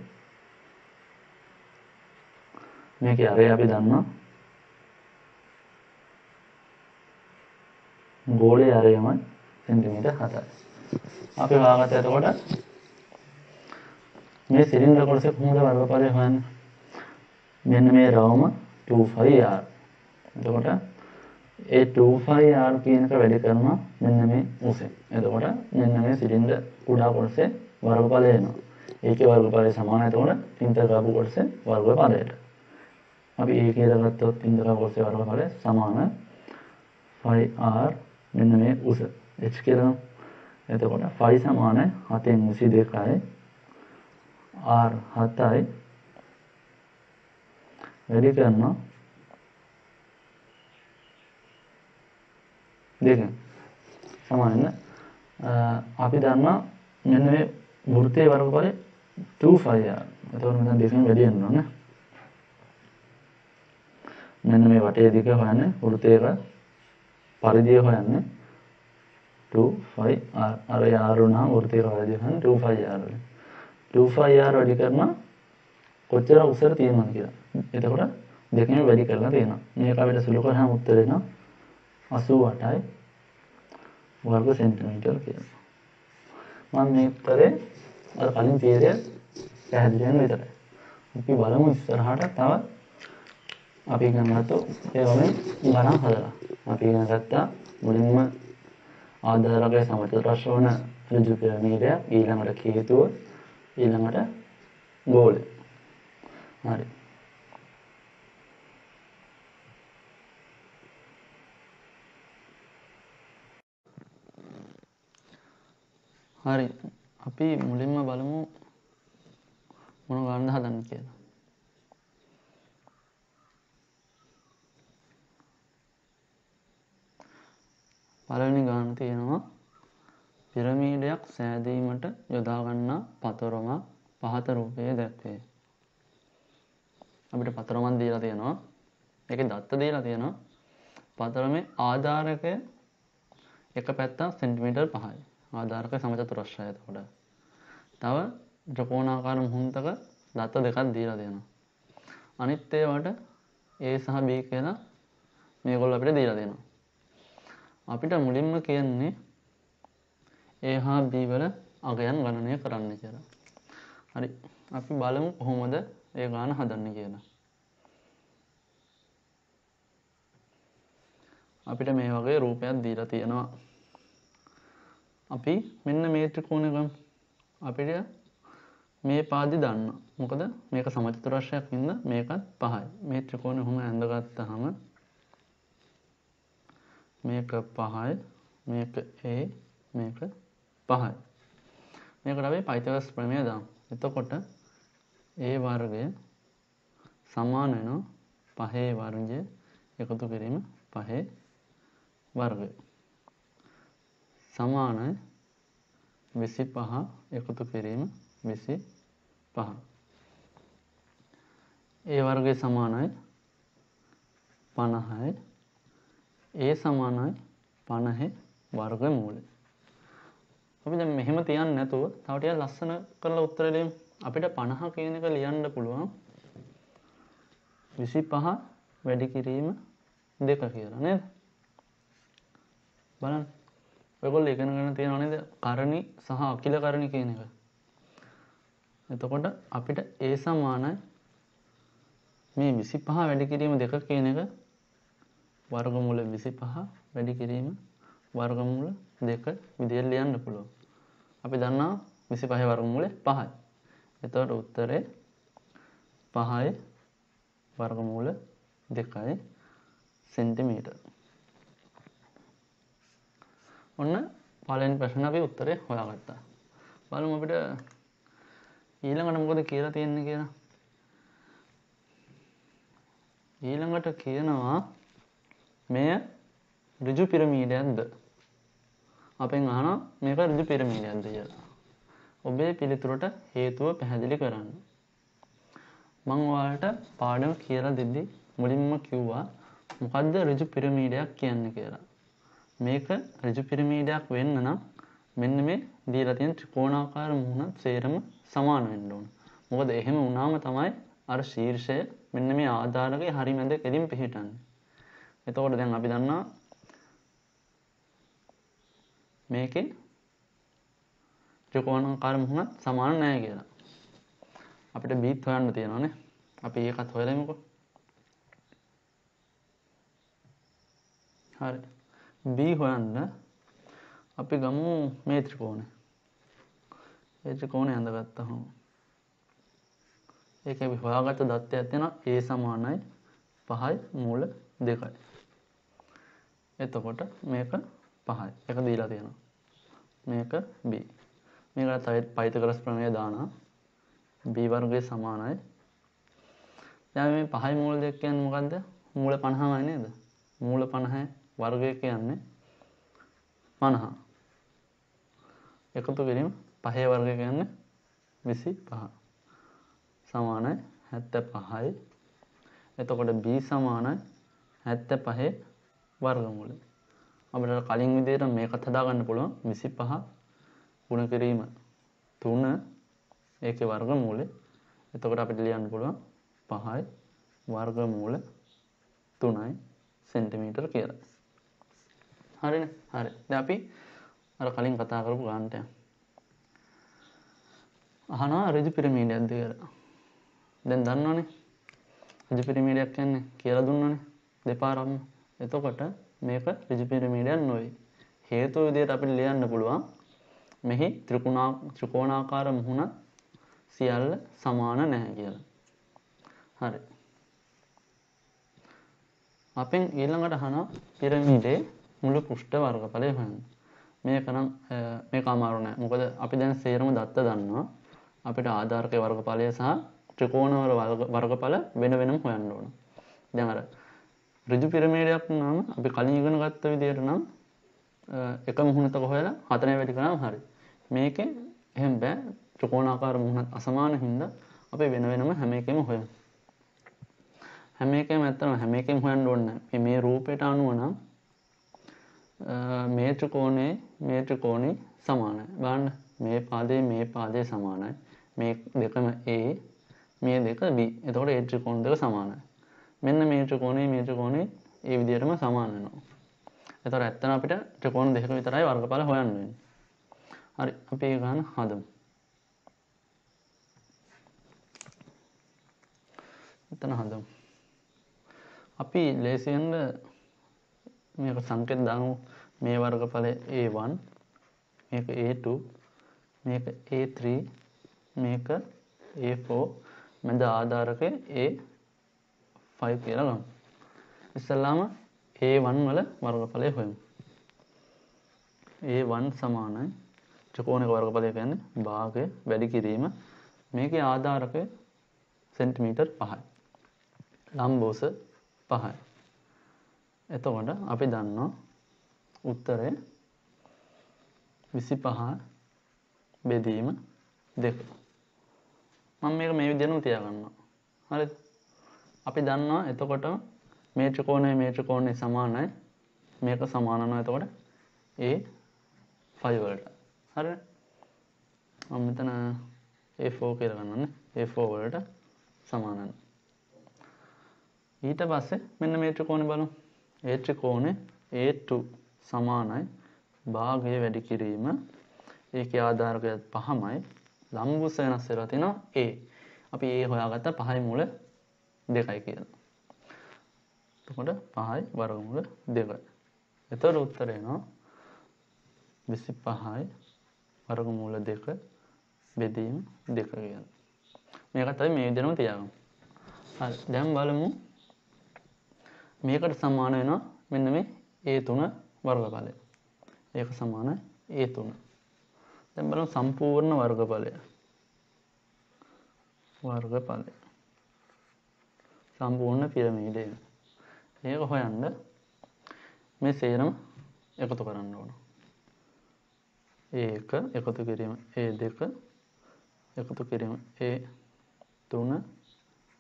මේකේ අරය අපි දන්නවා. ගෝලයේ අරයම සෙන්ටිමීටර් 7යි. අපි හොයාගත්ත එතකොට මේ සිලින්ඩර් කොටසේ කොහොමද වර්ගඵලය හොයන්නේ? මෙන්න මේ රවුම 25R. එතකොට ඒ 25R කියන එක වැඩි කරනවා මෙන්න මේ උසෙන්. එතකොට මෙන්න මේ සිලින්ඩර් කුඩා කොටසේ වර්ගඵලය එනවා. ඒකේ වර්ගඵලය සමානයි එතකොට ඉන්ටර් කරපු කොටසේ වර්ගඵලයට. අපි ඒ කියලා ගත්තොත් ඉන්ටර් කරපු කොටසේ වර්ගඵලය සමාන 5R මෙන්න මේ උස h කියලා. එතකොට 5 සමාන 7න් 22යි R 7යි වැඩි කරනවා දෙකෙන් සමාන අපි දන්නවා මෙන්න මේ වෘත්තයේ වර්ගඵලය 25R. එතකොට මෙතන දෙකෙන් වැඩි වෙනවා නේ. මෙන්න මේ වටේ දිග හොයන්නේ වෘත්තයක පරිධිය හොයන්නේ 25R. අර R උනහම වෘත්තයක පරිධිය හොයන්නේ 25R වලින්. 25R වැඩි කරනවා කොච්චර උසට තියෙනවද කියලා. එතකොට දෙකෙන් වැඩි කරලා තියෙනවා. මේක අපිට සුළු කරාම උත්තර එනවා 88යි වර්ග සෙන්ටිමීටර කියලා. මම මේ උත්තරේ අර කලින් තීරය පැහැදිලි වෙන විතරයි. අපි බලමු ඉස්සරහට තව අපි ඉගෙන ගත්ත ඒ වගේ ගණන් හදලා. අපි ඉගෙන ගත්තා මුලින්ම ආධාරකයේ සමචතුරස්‍ර වන ඍජු පිරමීඩය, ඊළඟට කේතුව, ඊළඟට ගෝලය. හරි. හරි. අපි මුලින්ම බලමු මොන ගණන්ද හදන්නේ කියලා. පළවෙනි ගාන තියෙනවා පිරමීඩයක් සෑදීමට යොදා ගන්නා පතරම පහත රූපයේ දැක්වේ. අපිට පතරමක් දීලා තියෙනවා. ඒකේ දත්ත දීලා තියෙනවා. පතරමේ ආධාරකය එක පැත්තක් සෙන්ටිමීටර් 5යි. ආධාරක සමචතුරස්‍රය එතකොට. තව ත්‍රිකෝණාකාර මුහුණතක දත්ත දෙකක් දීලා තියෙනවා. අනිත් ඒවාට A සහ B කියලා මේගොල්ලෝ අපිට දීලා තියෙනවා. අපිට මුලින්ම කියන්නේ A හා B වල අගයන් ගණනය කරන්න කියලා. හරි. අපි බලමු කොහොමද ඒ ගාන හදන්නේ කියලා. අපිට මේ වගේ රූපයක් දීලා තියෙනවා. අපි මෙන්න මේ ත්‍රිකෝණය ගමු. අපිට මේ පාදි දන්න. මොකද මේක සමචතුරස්‍රයක් වින්ද මේකත් 5යි. මේ ත්‍රිකෝණය ඔහොම ඇඳගත්තාම මේක 5යි, මේක A, මේක 5යි. මේකට අපි පයිතගොරස් ප්‍රමේය දාමු. එතකොට A වර්ගය සමාන වෙනවා 5 වර්ගය එකතු කිරීම 5 වර්ගය. සමානයි 25 එකතු කිරීම 25. A වර්ගය සමානයි 50යි. A සමානයි 50 වර්ගමූලය. අපි දැන් මෙහෙම තියන්නේ නැතුව තව ටිකක් ලස්සන කරලා උත්තර දෙමු. අපිට 50 කියන එක ලියන්න පුළුවන් 25 වැඩි කිරීම 2 කියලා නේද? බලන්න. ඔයගොල්ලෝ ඉගෙනගෙන තියෙනව නේද? කරණි සහ අකිල කරණි කියන එක. එතකොට අපිට A සමානයි මේ 25 වැඩි කිරීම 2 කියන එක වර්ගමූල 25 වැඩි කිරීම වර්ගමූල 2 විදියට ලියන්න පුළුවන්. අපි දන්නවා 25 වර්ගමූලය 5යි. එතකොට උත්තරේ 5යි වර්ගමූල 2යි සෙන්ටිමීටර. ඔන්න පළවෙනි ප්‍රශ්න අපි උත්තරේ හොයාගත්තා. බලමු අපිට ඊළඟට මොකද කියලා තියෙන්නේ කියලා. ඊළඟට කියනවා මෙය ඍජු පිරමීඩයක්ද? අපෙන් අහනවා මේක ඍජු පිරමීඩයක්ද කියලා. ඔබේ පිළිතුරට හේතුව පැහැදිලි කරන්න. මම ඔයාලට පාඩම කියලා දෙද්දි මුලින්ම කිව්වා මොකද්ද ඍජු පිරමීඩයක් කියන්නේ කියලා. මේක ඍජු පිරමීඩයක් වෙන්න නම් මෙන්න මේ දීලා තියෙන ත්‍රිකෝණාකාර මුහුණ සේරම සමාන වෙන්න ඕන. මොකද එහෙම වුණාම තමයි අර ශීර්ෂය මෙන්න මේ ආධාරකයේ හරි මැද කෙලින් පිහිටන්නේ. එතකොට දැන් අපි දන්නවා මේකේ ත්‍රිකෝණාකාර මුහුණ සමාන නැහැ කියලා. අපිට බීත් හොයන්න තියෙනවානේ. අපි ඒකත් හොයලමුකෝ. හරි. B හොයන්න අපි ගමු මේ ත්‍රිකෝණය. ඒ ත්‍රිකෝණය අඳගත්තහම ඒකේ අපි හොයාගත්ත දත්තයක් තියෙනවා A සමානයි 5යි මූල 2යි. එතකොට මේක 5යි. එක දීලා තියෙනවා. මේක B. මේකට තව පයිතගොරස් ප්‍රමේය දානවා. B වර්ගය සමානයි. දැන් මේ 5යි මූල 2 කියන්නේ මොකද්ද? මූල 50යි නේද? මූල 50 වර්ගය කියන්නේ 50. එකතු කිරීම 5 වර්ගය කියන්නේ 25. සමානයි 75යි. එතකොට B සමානයි 75 වර්ගමූලය. අපිට කලින් විදිහට මේකත් හදාගන්න පුළුවන් 25 ගුණ කිරීම 3 ඒකේ වර්ගමූලය. එතකොට අපිට ලියන්න පුළුවන් 5යි වර්ගමූල 3යි සෙන්ටිමීටර කියලා. හරිනේ? හරි. දැන් අපි අර කලින් කතා කරපු ගානට යමු. අහනවා ඍජු පිරමීඩයක්ද කියලා. දැන් දන්නවනේ. ඍජු පිරමීඩයක් කියන්නේ කියලා දුන්නනේ දෙපාරක්ම. එතකොට මේක ඍජු පිරමීඩයක් නෙවෙයි. හේතු විදිහට අපිට ලියන්න පුළුවන් මෙහි ත්‍රිකෝණාකාර මුහුණ සියල්ල සමාන නැහැ කියලා. හරි. අපෙන් ඊළඟට අහනවා පිරමීඩේ මුළු පෘෂ්ඨ වර්ගඵලය හොයන්න. මේක අමාරු නෑ. මොකද අපි දැන් සේරම දත්ත දන්නවා. අපිට ආධාරකයේ වර්ගඵලය සහ ත්‍රිකෝණවල වර්ගඵල වෙන වෙනම හොයන්න ඕන. දැන් අර ඍජු පිරමීඩයක් නම් අපි කලින් ඉගෙන ගත්ත විදිහට නම් එක මුහුණතක හොයලා හතරේ වැඩි කරාම හරි. මේකේ එහෙම බෑ. ත්‍රිකෝණාකාර මුහුණත් අසමාන හින්දා අපි වෙන වෙනම හැම එකෙම හොයමු. හැම එකෙම ඇත්තම හැම එකෙම හොයන්න ඕනේ නැහැ. මේ රූපයට අනුව නම් මේ ත්‍රිකෝණේ සමානයි. බලන්න මේ පාදයේ සමානයි. මේ දෙකම A මේ දෙක B. එතකොට ඒ ත්‍රිකෝණ දෙක සමානයි. මෙන්න මේ ත්‍රිකෝණේ ඒ විදිහටම සමාන වෙනවා. එතකොට ඇත්තම අපිට ත්‍රිකෝණ දෙකක විතරයි වර්ගඵල හොයන්න වෙන්නේ. හරි. අපි ඒක ගන්න හදමු. එතන හදමු. අපි ලේසියෙන්ද මේක සංකේත දාමු. මේ වර්ගඵලය A1 මේක A2 මේක A3 මේක A4 මැද ආධාරකය A5 කියලා ගමු. ඉස්සෙල්ලාම A1 වල වර්ගඵලය හොයමු. A1 සමානයි ත්‍රිකෝණයක වර්ගඵලය කියන්නේ භාගය වැඩි කිරීම. මේකේ ආධාරකය සෙන්ටිමීටර් 5යි. ලම්බෝස 5යි. එතකොට අපි දන්නවා උත්තරය 25 බෙදීම 2. මම මේක මේ විදිහටම තියාගන්නවා. හරිද? අපි දන්නවා එතකොට මේ ත්‍රිකෝණය සමානයි. මේක සමාන වෙනවා එතකොට A5 වලට. හරිද? මම මෙතන A4 කියලා ගන්නවානේ. A4 වලට සමාන වෙනවා. ඊට පස්සේ මෙන්න මේ ත්‍රිකෝණය බලමු. ඒ ත්‍රිකෝණය A2 සමානයි භාගය වැඩි කිරීම. ඒකේ ආධාරකය 5යි. ලම්බුස වෙනස් වෙලා තිනවා A. අපි A හොයාගත්ත 5යි මූල 2යි කියලා. එතකොට 5යි වර්ගමූල 2යි. එතකොට උත්තරය එනවා 25යි වර්ගමූල 2 බෙදීම 2 කියලා. මේකත් අපි මේ විදිහටම තියාගමු. හරි. දැන් බලමු මේකට සමාන වෙනවා මෙන්න මේ A3 වර්ගඵලය. ඒක සමානයි A3. දැන් බලමු සම්පූර්ණ වර්ගඵලය. සම්පූර්ණ පිරමීඩය. ඒක හොයන්න මේ සේරම එකතු කරන්න ඕන. A1 එකතු කිරීම A2 එකතු කිරීම A3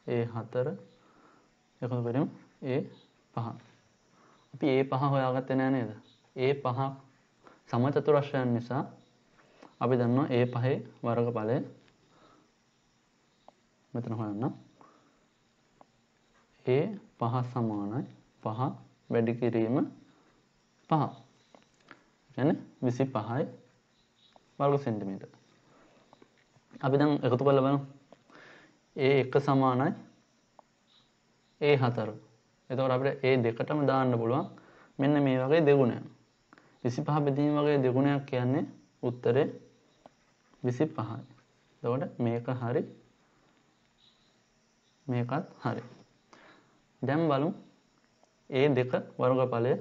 A4 එකතු කරමු A5. අපි A5 හොයාගත්තේ නෑ නේද? A5 සමචතුරස්‍රයන් නිසා අපි දන්නවා A5 වර්ගඵලය මෙතන හොයන්න. A5 සමානයි 5 වැඩි කිරීම 5. කියන්නේ 25යි වර්ග සෙන්ටිමීටර. අපි දැන් එකතු කරලා බලමු. A1 සමානයි A4. එතකොට අපිට A2ටම දාන්න පුළුවන් මෙන්න මේ වගේ දෙගුණයක්. 25 බෙදීම වගේ දෙගුණයක් කියන්නේ උත්තරේ 25යි. එතකොට මේක හරි මේකත් හරි. දැන් බලමු A2 වර්ගඵලය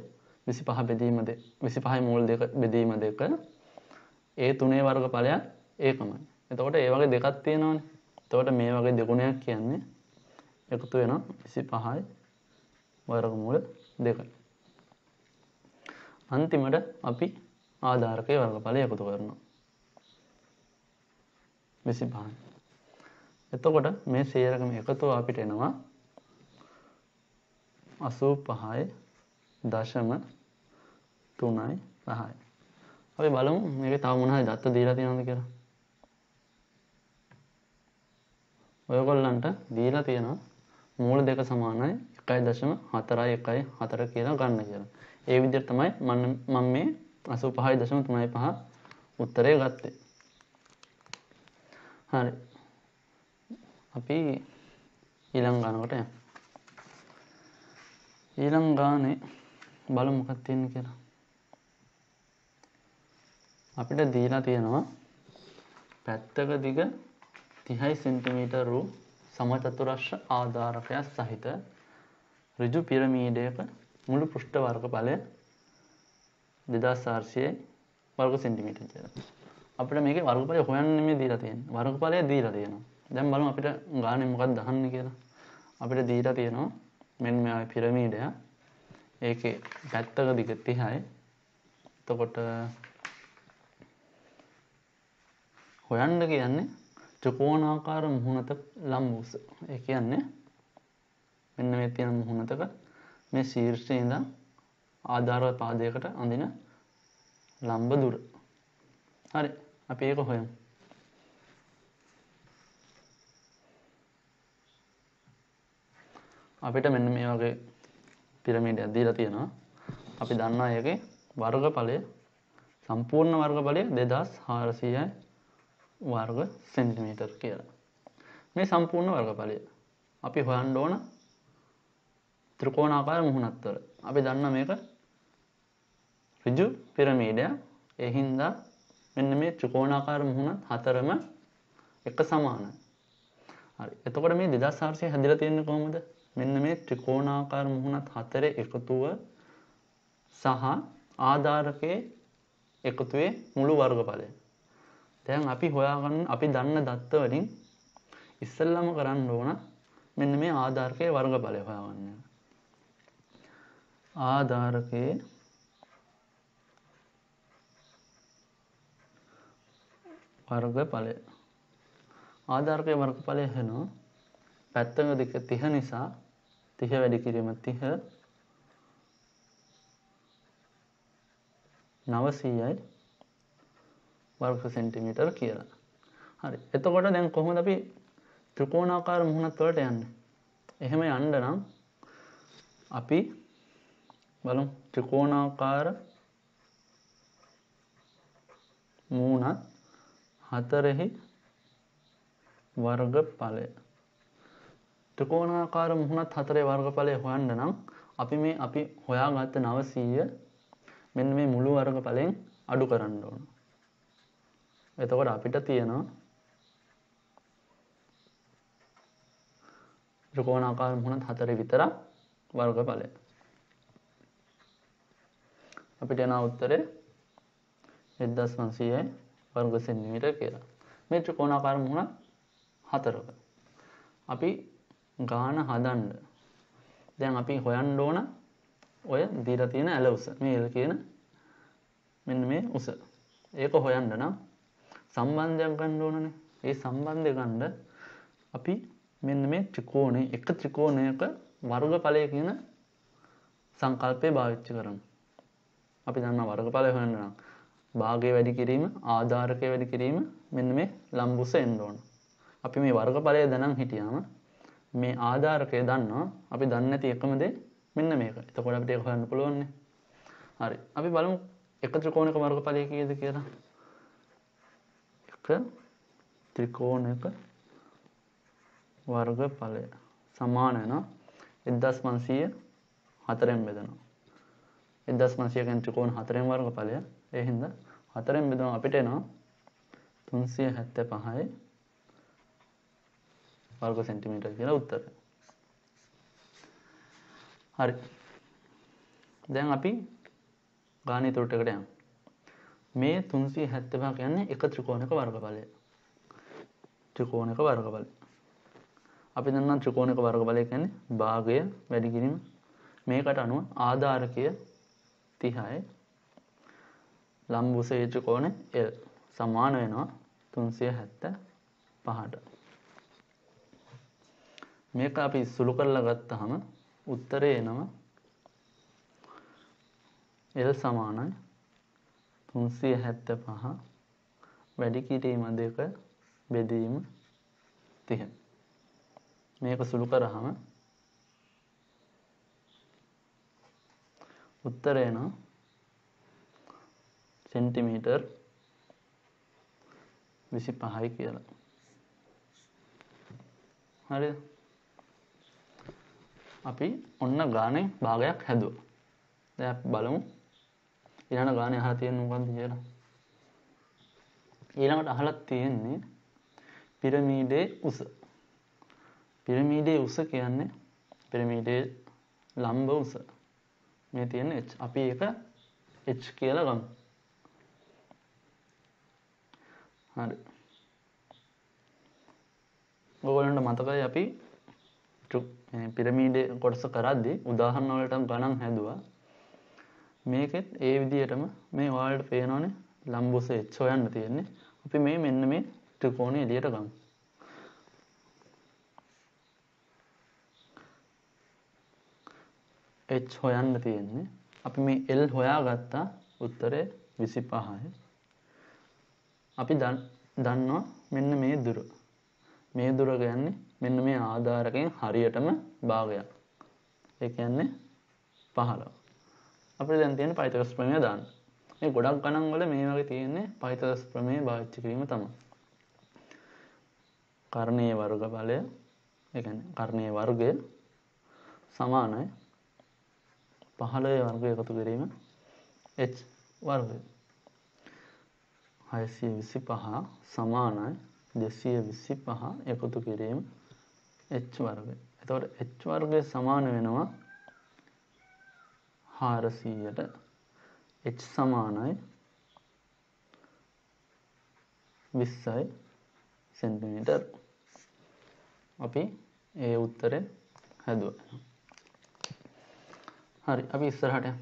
25 බෙදීම 25යි මූල 2 බෙදීම 2 A3 වර්ගඵලයත් ඒකමයි. එතකොට ඒ වගේ දෙකක් තියෙනවානේ. එතකොට මේ වගේ දෙගුණයක් කියන්නේ එකතු වෙනවා 25යි වර්ගමූල 2. අන්තිමට අපි ආධාරකයේ වර්ගඵලය එකතු කරනවා 25යි. එතකොට මේ සියරකම එකතුව අපිට එනවා 85යි දශම 3යි 5යි. අපි බලමු මේකේ තව මොන හරි දත්ත දීලා තියෙනවද කියලා. ඔයගොල්ලන්ට දීලා තියෙනවා මූල 2 සමානයි 1.414 කියලා ගන්න කියලා. ඒ විදිහට තමයි මම මේ 85.35 උත්තරය ගත්තේ. හරි. අපි ඊළඟ ගානකට යමු. ඊළඟ ගානේ බලමු මොකක්ද තියෙන්නේ කියලා. අපිට දීලා තියෙනවා පැත්තක දිග 30 සෙන්ටිමීටර වූ සමචතුරස්‍ර ආධාරකයක් සහිත ඍජු පිරමීඩයක මුළු පෘෂ්ඨ වර්ගඵලය 2400 වර්ග සෙන්ටිමීටර කියලා. අපිට මේකේ වර්ගඵලය හොයන්න නෙමෙයි දීලා තියෙන්නේ. වර්ගඵලය දීලා තියෙනවා. දැන් බලමු අපිට ගානේ මොකක්ද අහන්නේ කියලා. අපිට දීලා තියෙනවා මෙන්න මේ පිරමීඩය. ඒකේ පැත්තක දිග 30යි. එතකොට හොයන්න කියන්නේ ත්‍රිකෝණාකාර මුහුණත ලම්බ උස. ඒ කියන්නේ මෙන්න මේ තියෙන මුහුණතක මේ ශීර්ෂයේ ඉඳන් ආධාර පාදයකට අඳින ලම්බ දුර. හරි. අපි ඒක හොයමු. අපිට මෙන්න මේ වගේ පිරමීඩයක් දීලා තියෙනවා. අපි දන්නවා ඒකේ වර්ගඵලය සම්පූර්ණ වර්ගඵලය 2400යි වර්ග සෙන්ටිමීටර කියලා. මේ සම්පූර්ණ වර්ගඵලය අපි හොයන්න ඕන ත්‍රිකෝණාකාර මුහුණත් වල. අපි දන්නා මේක ඍජු පිරමීඩයක්. ඒ හින්දා මෙන්න මේ ත්‍රිකෝණාකාර මුහුණත් හතරම එක සමානයි. හරි. එතකොට මේ 2400 හැදිලා තියෙන්නේ කොහොමද? මෙන්න මේ ත්‍රිකෝණාකාර මුහුණත් හතරේ එකතුව සහ ආධාරකයේ එකතුවේ මුළු වර්ගඵලය. දැන් අපි හොයාගන්න අපි දන්න දත්ත වලින් ඉස්සෙල්ලාම කරන්න ඕන මෙන්න මේ ආධාරකයේ වර්ගඵලය හොයාගන්න. ආධාරකයේ වර්ගඵලය. ආධාරකයේ වර්ගඵලය වෙනවා පැත්තක දිග 30 නිසා 30 වැඩි කිරීම 30 900යි වර්ග සෙන්ටිමීටර කියලා. හරි. එතකොට දැන් කොහොමද අපි ත්‍රිකෝණාකාර මුහුණත් වලට යන්නේ? එහෙම යන්න නම් අපි බලමු ත්‍රිකෝණාකාර මුහුණත් හතරෙහි වර්ගඵලය. ත්‍රිකෝණාකාර මුහුණත් හතරේ වර්ගඵලය හොයන්න නම් අපි හොයාගත්ත 900 මෙන්න මේ මුළු වර්ගඵලයෙන් අඩු කරන්න ඕන. එතකොට අපිට තියෙනවා ත්‍රිකෝණාකාර මුහුණත් හතරේ විතරක් වර්ගඵලය. අපිට එන උත්තරේ 1500යි වර්ග සෙන්ටිමීටර කියලා. මේ ත්‍රිකෝණාකාර මුහුණත් හතරක. අපි ගාන හදන්න. දැන් අපි හොයන්න ඕන ඔය දීලා තියෙන ඇල උස. මේ L කියන මෙන්න මේ උස. ඒක හොයන්න නම් සම්බන්ධයක් ගන්න ඕනනේ. ඒ සම්බන්ධය ගන්න අපි මෙන්න මේ ත්‍රිකෝණේ එක ත්‍රිකෝණයක වර්ගඵලය කියන සංකල්පය භාවිත කරමු. අපි දන්නවා වර්ගඵලය හොයන්න නම් භාගය වැඩි කිරීම, ආධාරකය වැඩි කිරීම, මෙන්න මේ ලම්බුස එන්න ඕන. අපි මේ වර්ගඵලය දැනන් හිටියාම මේ ආධාරකය දන්නවා. අපි දන්නේ නැති එකම දේ මෙන්න මේක. එතකොට අපිට ඒක හොයන්න පුළුවන් නේ. හරි. අපි බලමු එක ත්‍රිකෝණයක වර්ගඵලය කීයද කියලා. එක ත්‍රිකෝණයක වර්ගඵලය සමාන වෙනවා 1500 4ෙන් බෙදනවා. 1500 කියන්නේ ත්‍රිකෝණ 4ෙන් වර්ගඵලය. ඒ හින්දා 4ෙන් බෙදුවම අපිට එනවා 375යි වර්ග සෙන්ටිමීටර් කියලා උත්තරය. හරි. දැන් අපි ගාණිත උත්තරයකට යමු. මේ 375 කියන්නේ එක ත්‍රිකෝණයක වර්ගඵලය. ත්‍රිකෝණයක වර්ගඵලය. අපි දන්නවා ත්‍රිකෝණයක වර්ගඵලය කියන්නේ භාගය වැඩි කිරීම. මේකට අනුව ආධාරකය 30යි. ලම්බුසේ ත්‍රිකෝණය L සමාන වෙනවා 375ට. මේක අපි සුළු කරලා ගත්තාම උත්තරේ එනවා L සමානයි 375 වැඩි කිරීම 2 බෙදීම 30. මේක සුළු කරාම උත්තරේ එනවා සෙන්ටිමීටර් 25යි කියලා. හරිද? අපි ඔන්න ගානේ භාගයක් හැදුවා. දැන් අපි බලමු ඊළඟ ගානේ අහලා තියෙන්නේ මොකක්ද කියලා. ඊළඟට අහලා තියෙන්නේ පිරමීඩයේ උස. පිරමීඩයේ උස කියන්නේ පිරමීඩයේ ලම්බ උස. මේ තියෙන h. අපි ඒක h කියලා ගමු. හරි. ඔයගොල්ලන්ට මතකයි අපි පිරමීඩයේ කොටස කරද්දී උදාහරණ වලට ගණන් හැදුවා. මේකෙත් ඒ විදිහටම මේ ඔයාලට පේනවනේ ලම්බුස h හොයන්න තියෙන්නේ. අපි මේ මෙන්න මේ ත්‍රිකෝණය එළියට ගමු. h හොයන්න තියෙන්නේ. අපි මේ L හොයාගත්තා. උත්තරේ 25යි. අපි දන්නවා මෙන්න මේ දුර. මේ දුර කියන්නේ මෙන්න මේ ආධාරකයෙන් හරියටම භාගයක්. ඒ කියන්නේ 15. අපිට දැන් තියෙන පයිතගොරස් ප්‍රමේය දාන්න. මේ ගොඩක් ගණන් වල මේ වගේ තියෙන්නේ පයිතගොරස් ප්‍රමේය පාවිච්චි කිරීම තමයි. කර්ණීය වර්ගඵලය, ඒ කියන්නේ කර්ණීය වර්ගය සමානයි 15 වර්ගය එකතු කිරීම h වර්ගය. 625 සමානයි 225 එකතු කිරීම h වර්ගය. එතකොට h වර්ගය සමාන වෙනවා 400ට. h සමානයි 20යි සෙන්ටිමීටර්. අපි ඒ උත්තරේ හැදුවා. හරි. අපි ඉස්සරහට යමු.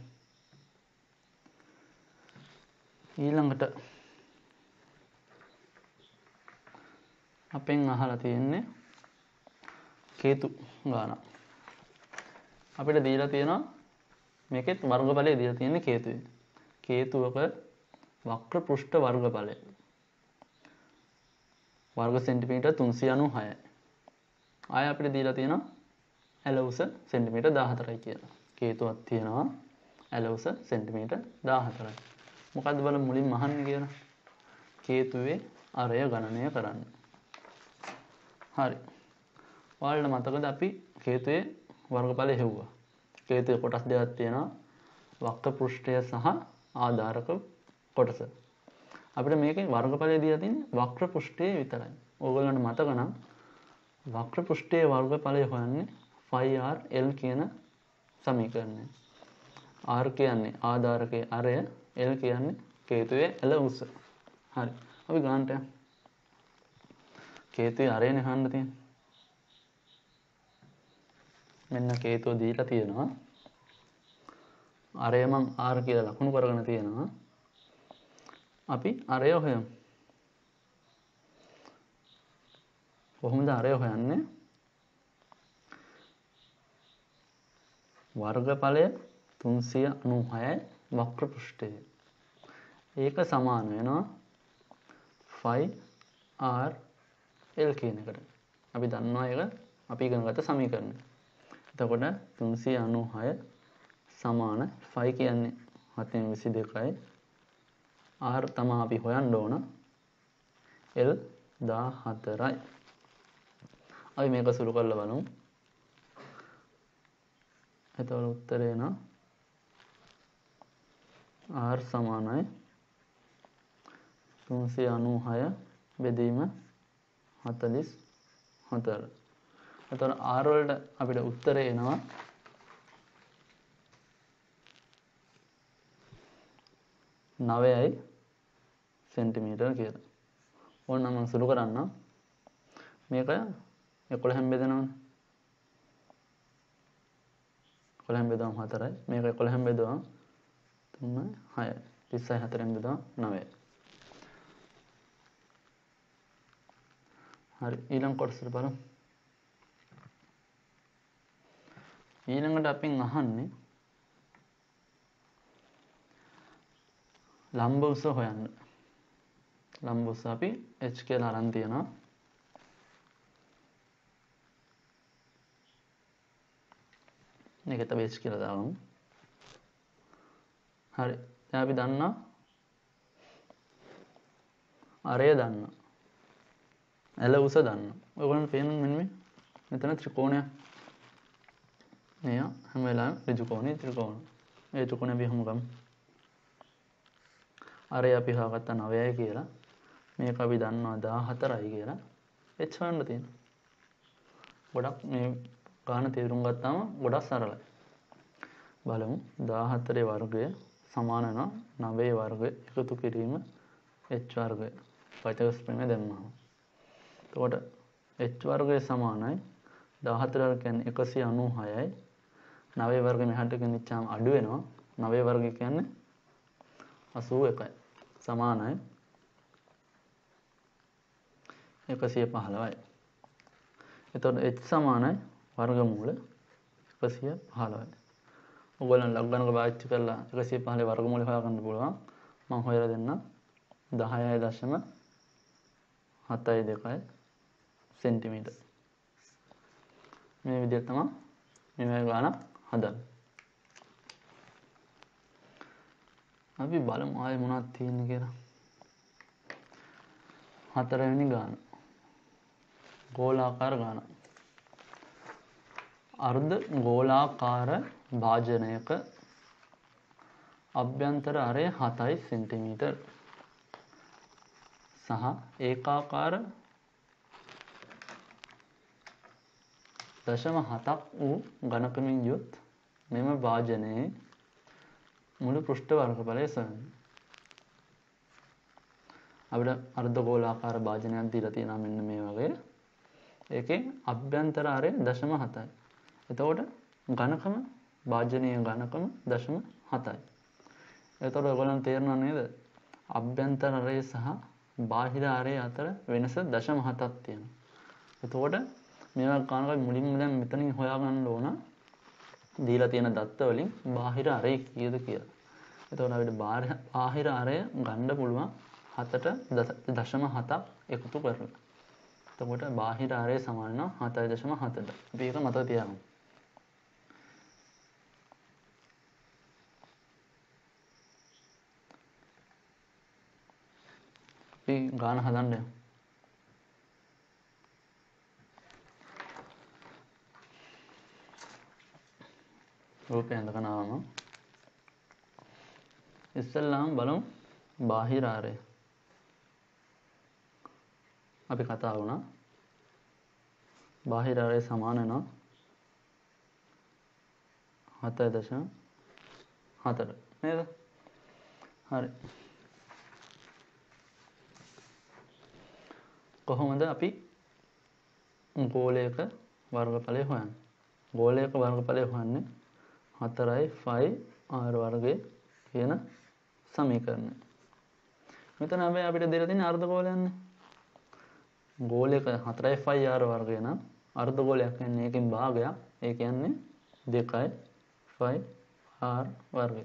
ඊළඟට අපෙන් අහලා තියෙන්නේ කේතු ගානක්. අපිට දීලා තියෙනවා මේකෙත් වර්ගඵලය දීලා තියෙන්නේ කේතුවේ. කේතුවක වක්‍ර පෘෂ්ඨ වර්ගඵලය. වර්ග සෙන්ටිමීටර් 396යි. ආය අපිට දීලා තියෙනවා ඇල උස සෙන්ටිමීටර් 14යි කියලා. කේතුවක් තියෙනවා ඇල උස සෙන්ටිමීටර් 14යි. මොකද්ද බලමු මුලින්ම අහන්නේ කියලා. කේතුවේ අරය ගණනය කරන්න. හරි. ඔයාලට මතකද අපි කේතුවේ වර්ගඵලය හෙව්වා. කේතුවේ කොටස් දෙකක් තියෙනවා. වක්‍ර පෘෂ්ඨය සහ ආධාරක කොටස. අපිට මේකේ වර්ගඵලය දීලා තියෙන්නේ වක්‍ර පෘෂ්ඨයේ විතරයි. ඕගොල්ලන්ට මතක නම් වක්‍ර පෘෂ්ඨයේ වර්ගඵලය හොයන්නේ φr l කියන සමීකරණය. r කියන්නේ ආධාරකයේ අරය, l කියන්නේ කේතුවේ ඇල උස. හරි. අපි ගානට යමු. කේතුවේ අරයනේ හොයන්න තියෙන්නේ. මෙන්න කේතුව දීලා තියෙනවා. අරය මං r කියලා ලකුණු කරගෙන තියෙනවා. අපි අරය හොයමු. කොහොමද අරය හොයන්නේ? වර්ගඵලය 396යි වක්‍ර පෘෂ්ඨයේ. ඒක සමාන වෙනවා phi r l කියන එකට. අපි දන්නවා ඒක අපි ඉගෙන ගත්ත සමීකරණය. එතකොට 396 සමාන phi කියන්නේ 722යි r තමයි අපි හොයන්න ඕන l 14යි. අපි මේක සුළු කරලා බලමු. එතකොට උත්තරේ න r සමානයි 396 බෙදීම 44. එතකොට r වලට අපිට උත්තරේ එනවා 9යි සෙන්ටිමීටර කියලා. ඕන්න මම සුළු කරන්නම්. මේක 11න් බෙදනවනේ. 11න් බෙදුවම 4යි. මේක 11න් බෙදුවම 3යි 6යි. 20යි 4න් බෙදුවම 9යි. හරි ඊළඟ කොටසට බලමු. ඊළඟට අපින් අහන්නේ ලම්බ උස හොයන්න. ලම්බ උස අපි h කියලා අරන් තියනවා. මේකට h කියලා දාමු. හරි. දැන් අපි දන්නවා අරය දන්නවා. ඇල උස දන්නවා. ඔයගොල්ලන්ට පේන්නේ මෙන්න මෙතන ත්‍රිකෝණයක්. මෙය හැම වෙලාවෙම ඍජු කෝණේ ත්‍රිකෝණ. මේ ත්‍රිකෝණය අපි හමු ගමු. අරය අපි හොයාගත්තා 9යි කියලා. මේක අපි දන්නවා 14යි කියලා. h හොයන්න තියෙනවා. ගොඩක් මේ ගාන තේරුම් ගත්තාම ගොඩක් සරලයි. බලමු 14 වර්ගය සමාන වෙනවා 9 වර්ගය එකතු කිරීම h වර්ගය. පයිතගොරස් ප්‍රමේය දැම්මම. එතකොට h වර්ගය සමානයි 14 වර්ග කියන්නේ 196යි 9 වර්ග මෙහාට ගෙනිච්චාම අඩු වෙනවා 9 වර්ග කියන්නේ 81යි සමානයි 115යි. එතකොට h සමානයි වර්ගමූල 115යි. ඔයගොල්ලන් ලඝු ගණක පාවිච්චි කරලා 115 වර්ගමූලය හොයාගන්න පුළුවන්. මම හොයලා දෙන්නම් 10.72 සෙන්ටිමීටර්. මේ විදිහට තමයි මේ ගාන හදන්නේ. අපි බලමු ආයේ මොනවද තියෙන්නේ කියලා. 4 වෙනි ගාන. ගෝලාකාර ගාන. අර්ධ ගෝලාකාර භාජනයක අභ්‍යන්තර අරය 7 සෙන්ටිමීටර් සහ ඒකාකාර 0.7ක් වූ ඝනකමින් යුත් මෙම භාජනයේ මුළු පෘෂ්ඨ වර්ගඵලය සොයන්න. අපිට අර්ධ ගෝලාකාර භාජනයක් දීලා තියෙනවා මෙන්න මේ වගේ. ඒකේ අභ්‍යන්තර ආරය 0.7යි. එතකොට ඝනකම භාජනීය ඝනකම 0.7යි. එතකොට ඔයගොල්ලන්ට තේරෙනව නේද? අභ්‍යන්තර ආරය සහ බාහිර ආරය අතර වෙනස 0.7ක් තියෙනවා. එතකොට මේවා ගන්නකොට මුලින්ම දැන් මෙතනින් හොයාගන්න ඕන දීලා තියෙන දත්ත වලින් බාහිර ආරය කීයද කියලා. එතකොට අපිට බාහිර ආරය ගන්න පුළුවන් 7ට 0.7ක් එකතු කරලා. එතකොට බාහිර ආරය සමාන වෙනවා 7.7ට. අපි ඒක මතක තියාගමු. අපි ගාන හදන්න යමු. රූපය හඳගෙන ආවම ඉස්සෙල්ලාම බලමු බාහිර ආරය. අපි කතා වුණා බාහිර ආරය සමාන වෙනවා 7.7ට නේද? හරි. කොහොමද අපි ගෝලයක වර්ගඵලය හොයන්නේ? ගෝලයක වර්ගඵලය හොයන්නේ 4යි phi r වර්ගය කියන සමීකරණය. මෙතන අපිට දෙලා තියෙන අර්ධගෝලයන්නේ. ගෝලයක 4යි phi r වර්ගය නම් අර්ධගෝලයක් කියන්නේ ඒකෙන් භාගයක්. ඒ කියන්නේ 2යි 5r වර්ගය.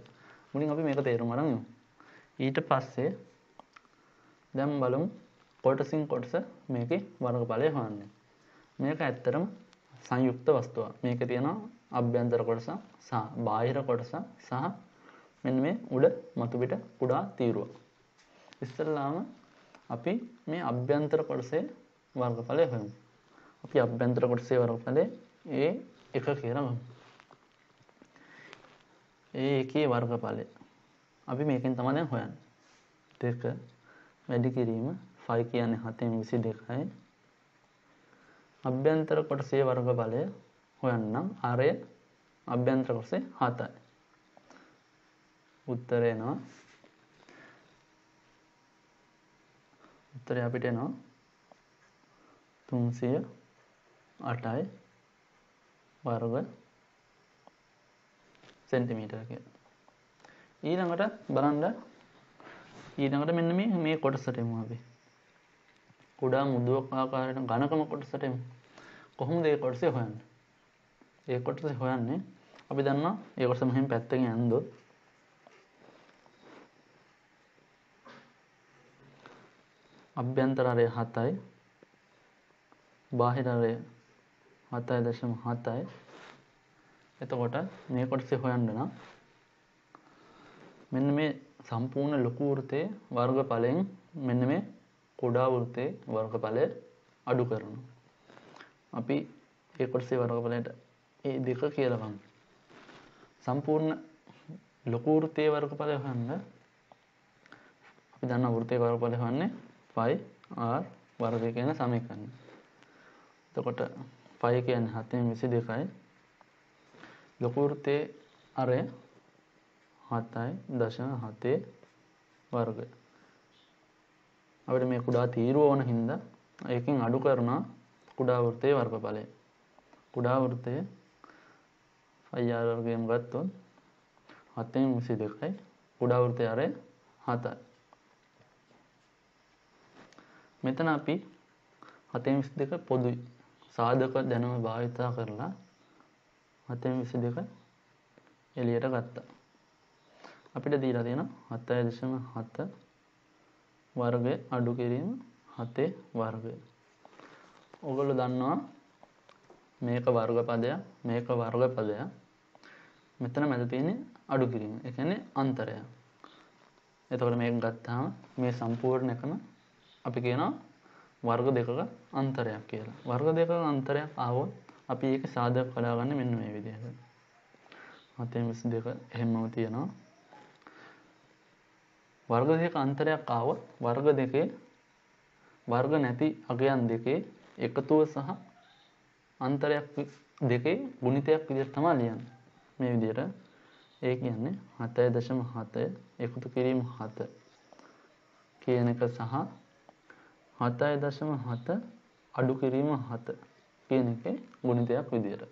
මුලින් අපි මේක තේරුම් අරන් යමු. ඊට පස්සේ දැන් බලමු කොටසින් කොටස මේකේ වර්ගඵලය හොයන්නේ. මේක ඇත්තටම සංයුක්ත වස්තුවක්. මේකේ තියෙනවා අභ්‍යන්තර කොටස සහ බාහිර කොටස සහ මෙන්න මේ උඩ මතු පිට කුඩා තීරුව. ඉස්සෙල්ලාම අපි මේ අභ්‍යන්තර කොටසේ වර්ගඵලය හොයමු. අපි අභ්‍යන්තර කොටසේ වර්ගඵලය A1 කියලා ගමු. A1 වර්ගඵලය අපි මේකෙන් තමයි දැන් හොයන්නේ. 2 වැඩි කිරීම 5 කියන්නේ 7/22යි. අභ්‍යන්තර කොටසේ වර්ගඵලය හොයන්නම්. R අභ්‍යන්තර කොටසේ 7යි. උත්තරය එනවා. උත්තරය අපිට එනවා 308යි වර්ග සෙන්ටිමීටර කියලා. ඊළඟට බලන්න මෙන්න මේ කොටසට එමු අපි. කුඩා මුදුවක් ආකාරයට ඝනකම කොටසට එමු. කොහොමද ඒ කොටස හොයන්නේ? ඒ කොටස හොයන්නේ අපි දන්නවා ඒ කොටස මෙහෙම පැත්තකින් යනදොත් අභ්‍යන්තරය 7යි බාහිරය 7.7යි. එතකොට මේ කොටසේ හොයන්න නම් මෙන්න මේ සම්පූර්ණ ලොකු වෘත්තයේ වර්ගඵලයෙන් මෙන්න මේ කුඩා වෘත්තයේ වර්ගඵලය අඩු කරනවා. අපි ඒ කොටසේ වර්ගඵලයට ඒ දෙක කියලා ගමු. සම්පූර්ණ ලොකු වෘත්තයේ වර්ගඵලය හොයන්න අපි දන්නා වෘත්තයේ වර්ගඵලය හොයන්නේ 5r වර්ගය කියන සමීකරණය. එතකොට 5 කියන්නේ 7/22යි. ලොකු වෘත්තයේ අරය 7.7 වර්ගය. අපිට මේ කුඩා තීරුව ඕන හින්දා ඒකෙන් අඩු කරනවා කුඩා වෘත්තයේ වර්ගඵලය. කුඩා වෘත්තයේ 5r වර්ගයෙන් ගත්තොත් 7/22යි. කුඩා වෘත්තයේ අරය 7යි. මෙතන අපි 7/22 පොදුයි සාධක දැනුම භාවිතා කරලා 7/22 එළියට ගත්තා. අපිට දීලා තියෙනවා 7.7 වර්ගය අඩු කිරීම 7 වර්ගය. ඔයගොල්ලෝ දන්නවා මේක වර්ගපදයක් මේක වර්ගපදයක්. මෙතන මැද තියෙන්නේ අඩු කිරීම. ඒ කියන්නේ අන්තරය. එතකොට මේක ගත්තාම මේ සම්පූර්ණ එකම අපි කියනවා වර්ග දෙකක අන්තරයක් කියලා. වර්ග දෙකක අන්තරයක් ආවොත් අපි ඒක සාධක හොයාගන්නේ මෙන්න මේ විදිහට. 7/22 එහෙමම තියෙනවා. වර්ග දෙකක අන්තරයක් ආවොත් වර්ග දෙකේ වර්ග නැති අගයන් දෙකේ එකතුව සහ අන්තරයක් දෙකේ ගුණිතයක් විදිහට තමයි ලියන්නේ. මේ විදිහට ඒ කියන්නේ 7.7 එකතු කිරීම 7 කියන එක සහ 7.7 අඩු කිරීම 7 කියන එකේ ගුණිතයක් විදියට.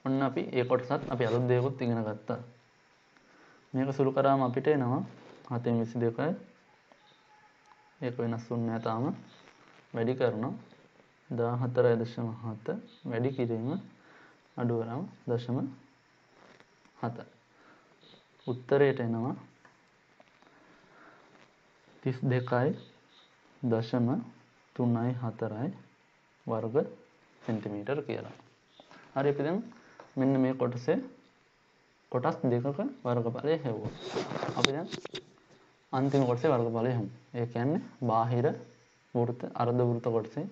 ඔන්න අපි ඒ කොටසත් අපි අලුත් දෙයක්ත් ඉගෙන ගත්තා. මේක සුළු කරාම අපිට එනවා 7/22යි. ඒක වෙනස් වුන්නේ නැහැ තාම. වැඩි කරනවා 14.7 වැඩි කිරීම අඩු කරාම 0.7. උත්තරයට එනවා 32.3.4යි වර්ග සෙන්ටිමීටර කියලා. හරි අපි දැන් මෙන්න මේ කොටස් දෙකක වර්ගඵලය හෙව්වා. අපි දැන් අන්තිම කොටසේ වර්ගඵලය හෙමු. ඒ කියන්නේ බාහිර වෘත්ත අර්ධ වෘත්ත කොටසේ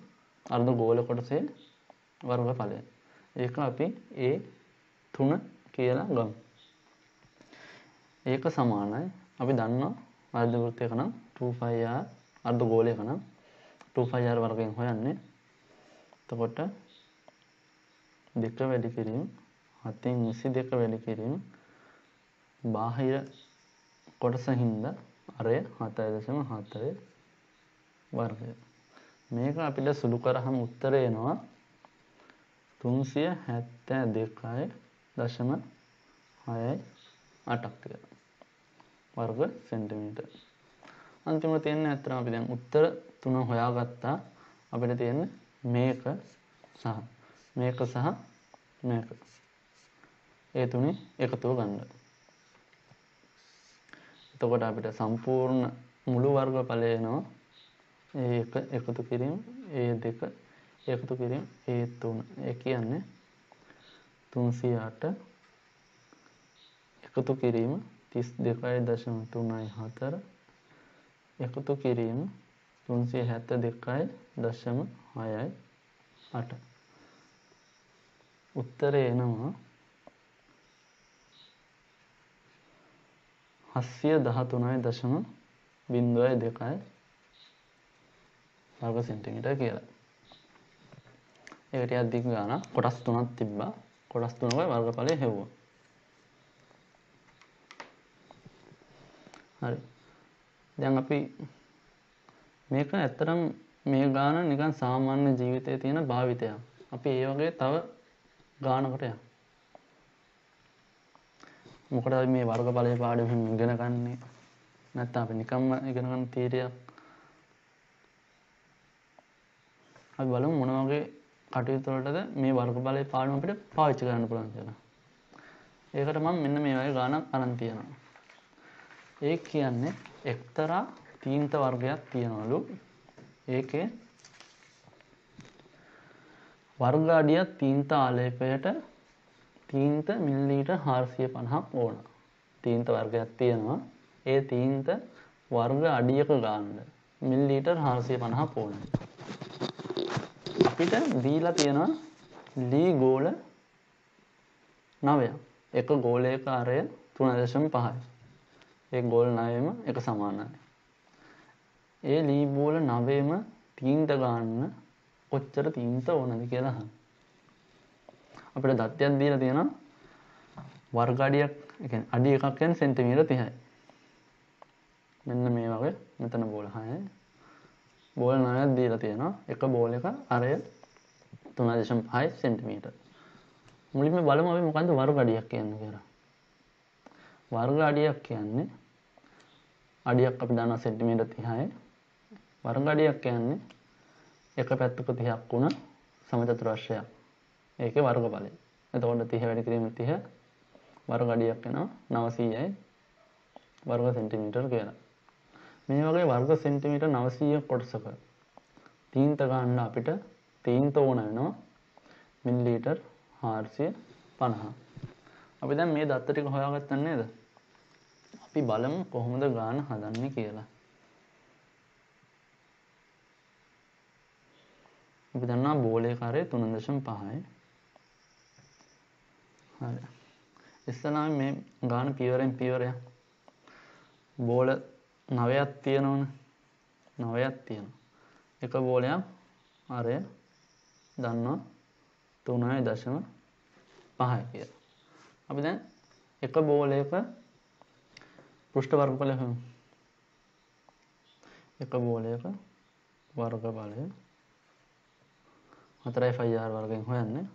අර්ධ ගෝල කොටසේ වර්ගඵලය. ඒක අපි A3 කියලා ගමු. ඒක සමානයි අපි දන්නවා අර්ධ වෘත්තයක නම් 2πr අර්ධ ගෝලයක නම් 2πr වර්ගයෙන් හොයන්නේ. එතකොට 2 වැඩි කිරීම 7/22 වැඩි කිරීම බාහිර කොටස හින්දා අරය 7.7 වර්ගය. මේක අපිට සුළු කරාම උත්තරය එනවා 372.68 වර්ග සෙන්ටිමීටර්. අන්තිමට තියෙන්නේ අත්‍තරම අපි දැන් උත්තර 3 හොයාගත්තා. අපිට තියෙන්නේ මේක සහ මේක. ඒ තුනේ එකතුව ගන්න. එතකොට අපිට සම්පූර්ණ මුළු වර්ගඵලය එනවා ඒ එක එකතු කිරීම, ඒ දෙක එකතු කිරීම, ඒ තුන. ඒ කියන්නේ 308 එකතු කිරීම 32.34 එකතු කිරීම 372.68. උත්තරේ එනවා 713.02 වර්ග සෙන්ටිමීටර කියලා. ඒක ටිකක් දිග ගානක්. කොටස් තුනක් තිබ්බා. කොටස් තුනක වර්ගඵලය හෙව්වා. හරි. දැන් අපි මේක ඇත්තටම මේ ගාන නිකන් සාමාන්‍ය ජීවිතයේ තියෙන භාවිතයක්. අපි ඒ වගේ තව ගානකට යමු. මොකටද අපි මේ වර්ගඵලයේ පාඩම ඉගෙන ගන්නේ? නැත්නම් අපි නිකම්ම ඉගෙන ගන්න තීරයක්. අපි බලමු මොන වගේ කටයුතු වලටද මේ වර්ගඵලයේ පාඩම අපිට පාවිච්චි කරන්න පුළුවන් කියලා. ඒකට මම මෙන්න මේ වගේ ගානක් අරන් තියෙනවා. ඒ කියන්නේ එක්තරා තීන්ත වර්ගයක් තියනවලු. ඒකේ වර්ග අඩියක් තීන්ත ආලේපයට තීන්ත මිලිලීටර් 450ක් ඕන. තීන්ත වර්ගයක් තියෙනවා. ඒ තීන්ත වර්ග අඩියක ගන්න මිලිලීටර් 450ක් ඕන. අපිට දීලා තියෙනවා ලී ගෝල 9ක්. එක ගෝලයක ආරය 3.5යි. ඒ ගෝල 9ෙම එක සමානයි. ඒ ලී බෝල 9ෙම තීන්ත ගන්න කොච්චර තීන්ත ඕනද කියලා අහන්න. අපිට දත්තයක් දීලා තියෙනවා වර්ග අඩියක්, ඒ කියන්නේ අඩි එකක් කියන්නේ සෙන්ටිමීටර 30යි. මෙන්න මේ වගේ මෙතන බෝල 6යි. බෝල 9ක් දීලා තියෙනවා. එක බෝලයක අරය 3.5 සෙන්ටිමීටර. මුලින්ම බලමු අපි මොකද්ද වර්ග අඩියක් කියන්නේ කියලා. වර්ග අඩියක් කියන්නේ අඩියක් අපි දන්නවා සෙන්ටිමීටර 30යි. වර්ග අඩියක් කියන්නේ එක පැත්තක 30ක් වුණ සමචතුරස්‍රයක්. ඒකේ වර්ගඵලය. එතකොට 30 වැඩි කිරීම 30 වර්ග අඩියක් වෙනවා 900යි වර්ග සෙන්ටිමීටර කියලා. මේ වගේ වර්ග සෙන්ටිමීටර 900 කොටසක තීන්ත ගන්න අපිට තීන්ත ඕන වෙනවා මිලිලීටර් 450. අපි දැන් මේ දත්ත ටික හොයාගත්තා නේද? අපි බලමු කොහොමද ගාන හදන්නේ කියලා. අපි දන්නවා බෝලේ කාර්යය 3.5යි. හරි. ඉස්සෙල්ලාම මේ ගාන පියවරෙන් පියවරයක්. බෝල 9ක් තියෙනවනේ. 9ක් තියෙනවා. එක බෝලයක් ආරය දන්නවා 3.5යි කියලා. අපි දැන් එක බෝලයක පෘෂ්ඨ වර්ගඵලය හොයමු. එක බෝලයක වර්ගඵලය 4යි r වර්ගයෙන් හොයන්නේ.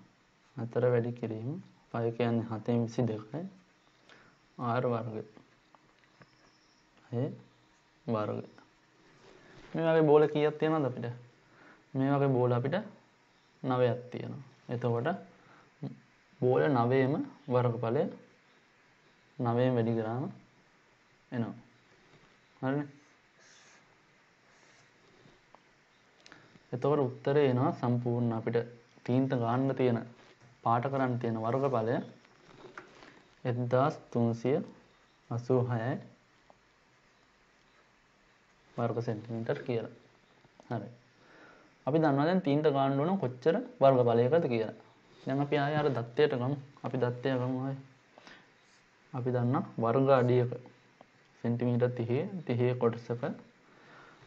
4 වැඩි කිරීම 5 කියන්නේ 722යි r වර්ගය. වර්ගය. මේ වගේ බෝල කීයක් තියෙනවද අපිට? මේ වගේ බෝල අපිට 9ක් තියෙනවා. එතකොට බෝල 9ෙම වර්ගඵලය 9ෙන් වැඩි කරාම එනවා. හරිනේ? එතකොට උත්තරේ එනවා සම්පූර්ණ අපිට තීන්ත ගන්න තියෙන පාට කරන්න තියෙන වර්ගඵලය 1386යි වර්ග සෙන්ටිමීටර් කියලා. හරි. අපි දන්නවා දැන් තීන්ත ගන්න ඕන කොච්චර වර්ගඵලයකද කියලා. දැන් අපි ආයෙ අර දත්තයට ගමු. අපි දත්තය ගමු ආයෙ. අපි දන්නා වර්ග අඩියක සෙන්ටිමීටර් 30 කොටසක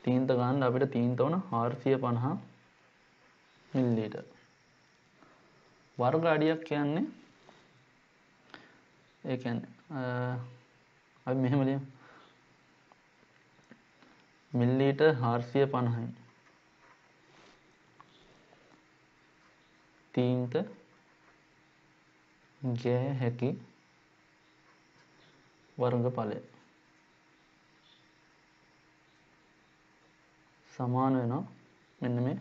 තීන්ත ගන්න අපිට තීන්ත ඕන 450 මිලිලීටර්. වර්ග අඩියක් කියන්නේ ඒ කියන්නේ අපි මෙහෙම ලියමු. මිලිලීටර් 450යි. තීන්ත ගෑ හැකි වර්ගඵලය සමාන වෙනවා මෙන්න මේ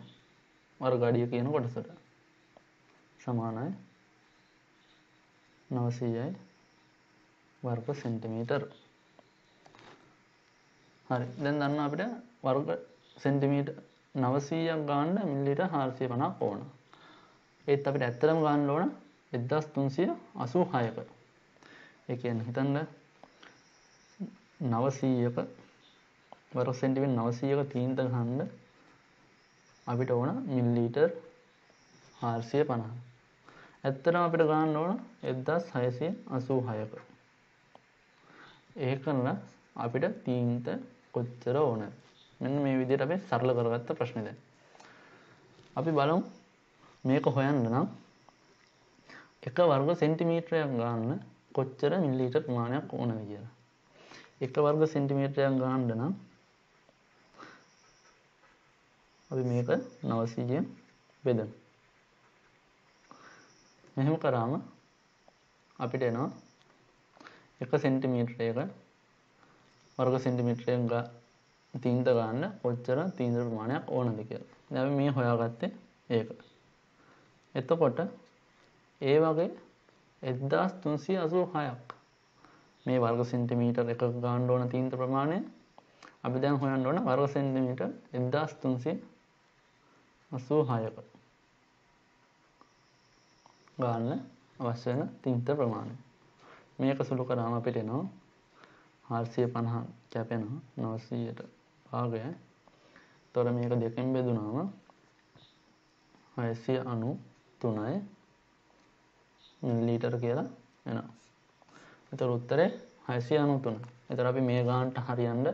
වර්ග අඩිය කියන කොටසට. සමානයි 900යි වර්ග සෙන්ටිමීටර. හරි. දැන් දන්න අපිට වර්ග සෙන්ටිමීටර 900ක් ගන්න මිලිලීටර් 450ක් ඕන. ඒත් අපිට ඇත්තටම ගන්න ඕන 1386ක. ඒ කියන්නේ හිතන්න 900ක වර්ග සෙන්ටිමීටර 900ක තීන්ත ගන්න අපිට ඕන මිලිලීටර් 450. ඇත්තටම අපිට ගන්න ඕන 1686ක. ඒකන අපිට තීන්ත කොච්චර ඕනද? මෙන්න මේ විදිහට අපි සරල කරගත්ත ප්‍රශ්නේ දැන්. අපි බලමු මේක හොයන්න නම් එක වර්ග සෙන්ටිමීටරයක් ගන්න කොච්චර මිලිලීටර් ප්‍රමාණයක් ඕනද කියලා. එක වර්ග සෙන්ටිමීටරයක් ගන්න නම් අපි මේක 900ෙන් බෙදමු. මෙහෙම කරාම අපිට එනවා එක සෙන්ටිමීටරයක වර්ග සෙන්ටිමීටරයක් තීන්ත ගන්න කොච්චර තීන්ත ප්‍රමාණයක් ඕනද කියලා. දැන් අපි මේ හොයාගත්තේ ඒක. එතකොට ඒ වගේ 1386ක් මේ වර්ග සෙන්ටිමීටර එකක ගන්න ඕන තීන්ත ප්‍රමාණය අපි දැන් හොයන්න ඕන වර්ග සෙන්ටිමීටර 1386ක ගන්න අවශ්‍ය වෙන තීන්ත ප්‍රමාණය. මේක සුළු කරාම අපිට එනවා 450 කැපෙනවා 900ට භාගය. තොර මේක දෙකෙන් බෙදුනාම 693යි මිලිලීටර කියලා එනවා. ඒතර උත්තරේ 693. ඒතර අපි මේ ගානට හරියන්න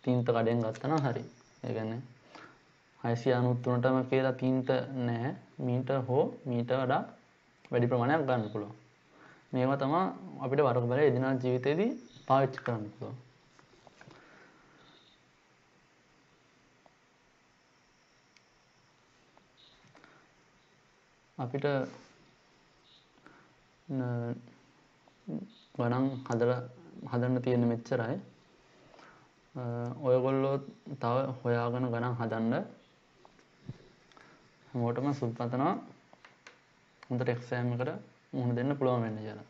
තීන්ත කඩෙන් ගත්තා නම් හරි. ඒ කියන්නේ 693ටම කියලා තීන්ත නැහැ. මීටර හෝ මීටර වඩා වැඩි ප්‍රමාණයක් ගන්න පුළුවන්. මේවා තමයි අපිට වර්ග බලය එදිනදා ජීවිතේදී පාවිච්චි කරන්න පුළුවන්. අපිට ගණන් හදන්න තියෙන මෙච්චරයි. ඔයගොල්ලෝ තව හොයාගෙන ගණන් හදන්න හැමෝටම සුබ පතනවා. හොඳට එක්සෑම් එකට මුහුණ දෙන්න පුළුවන් වෙන්න කියලා.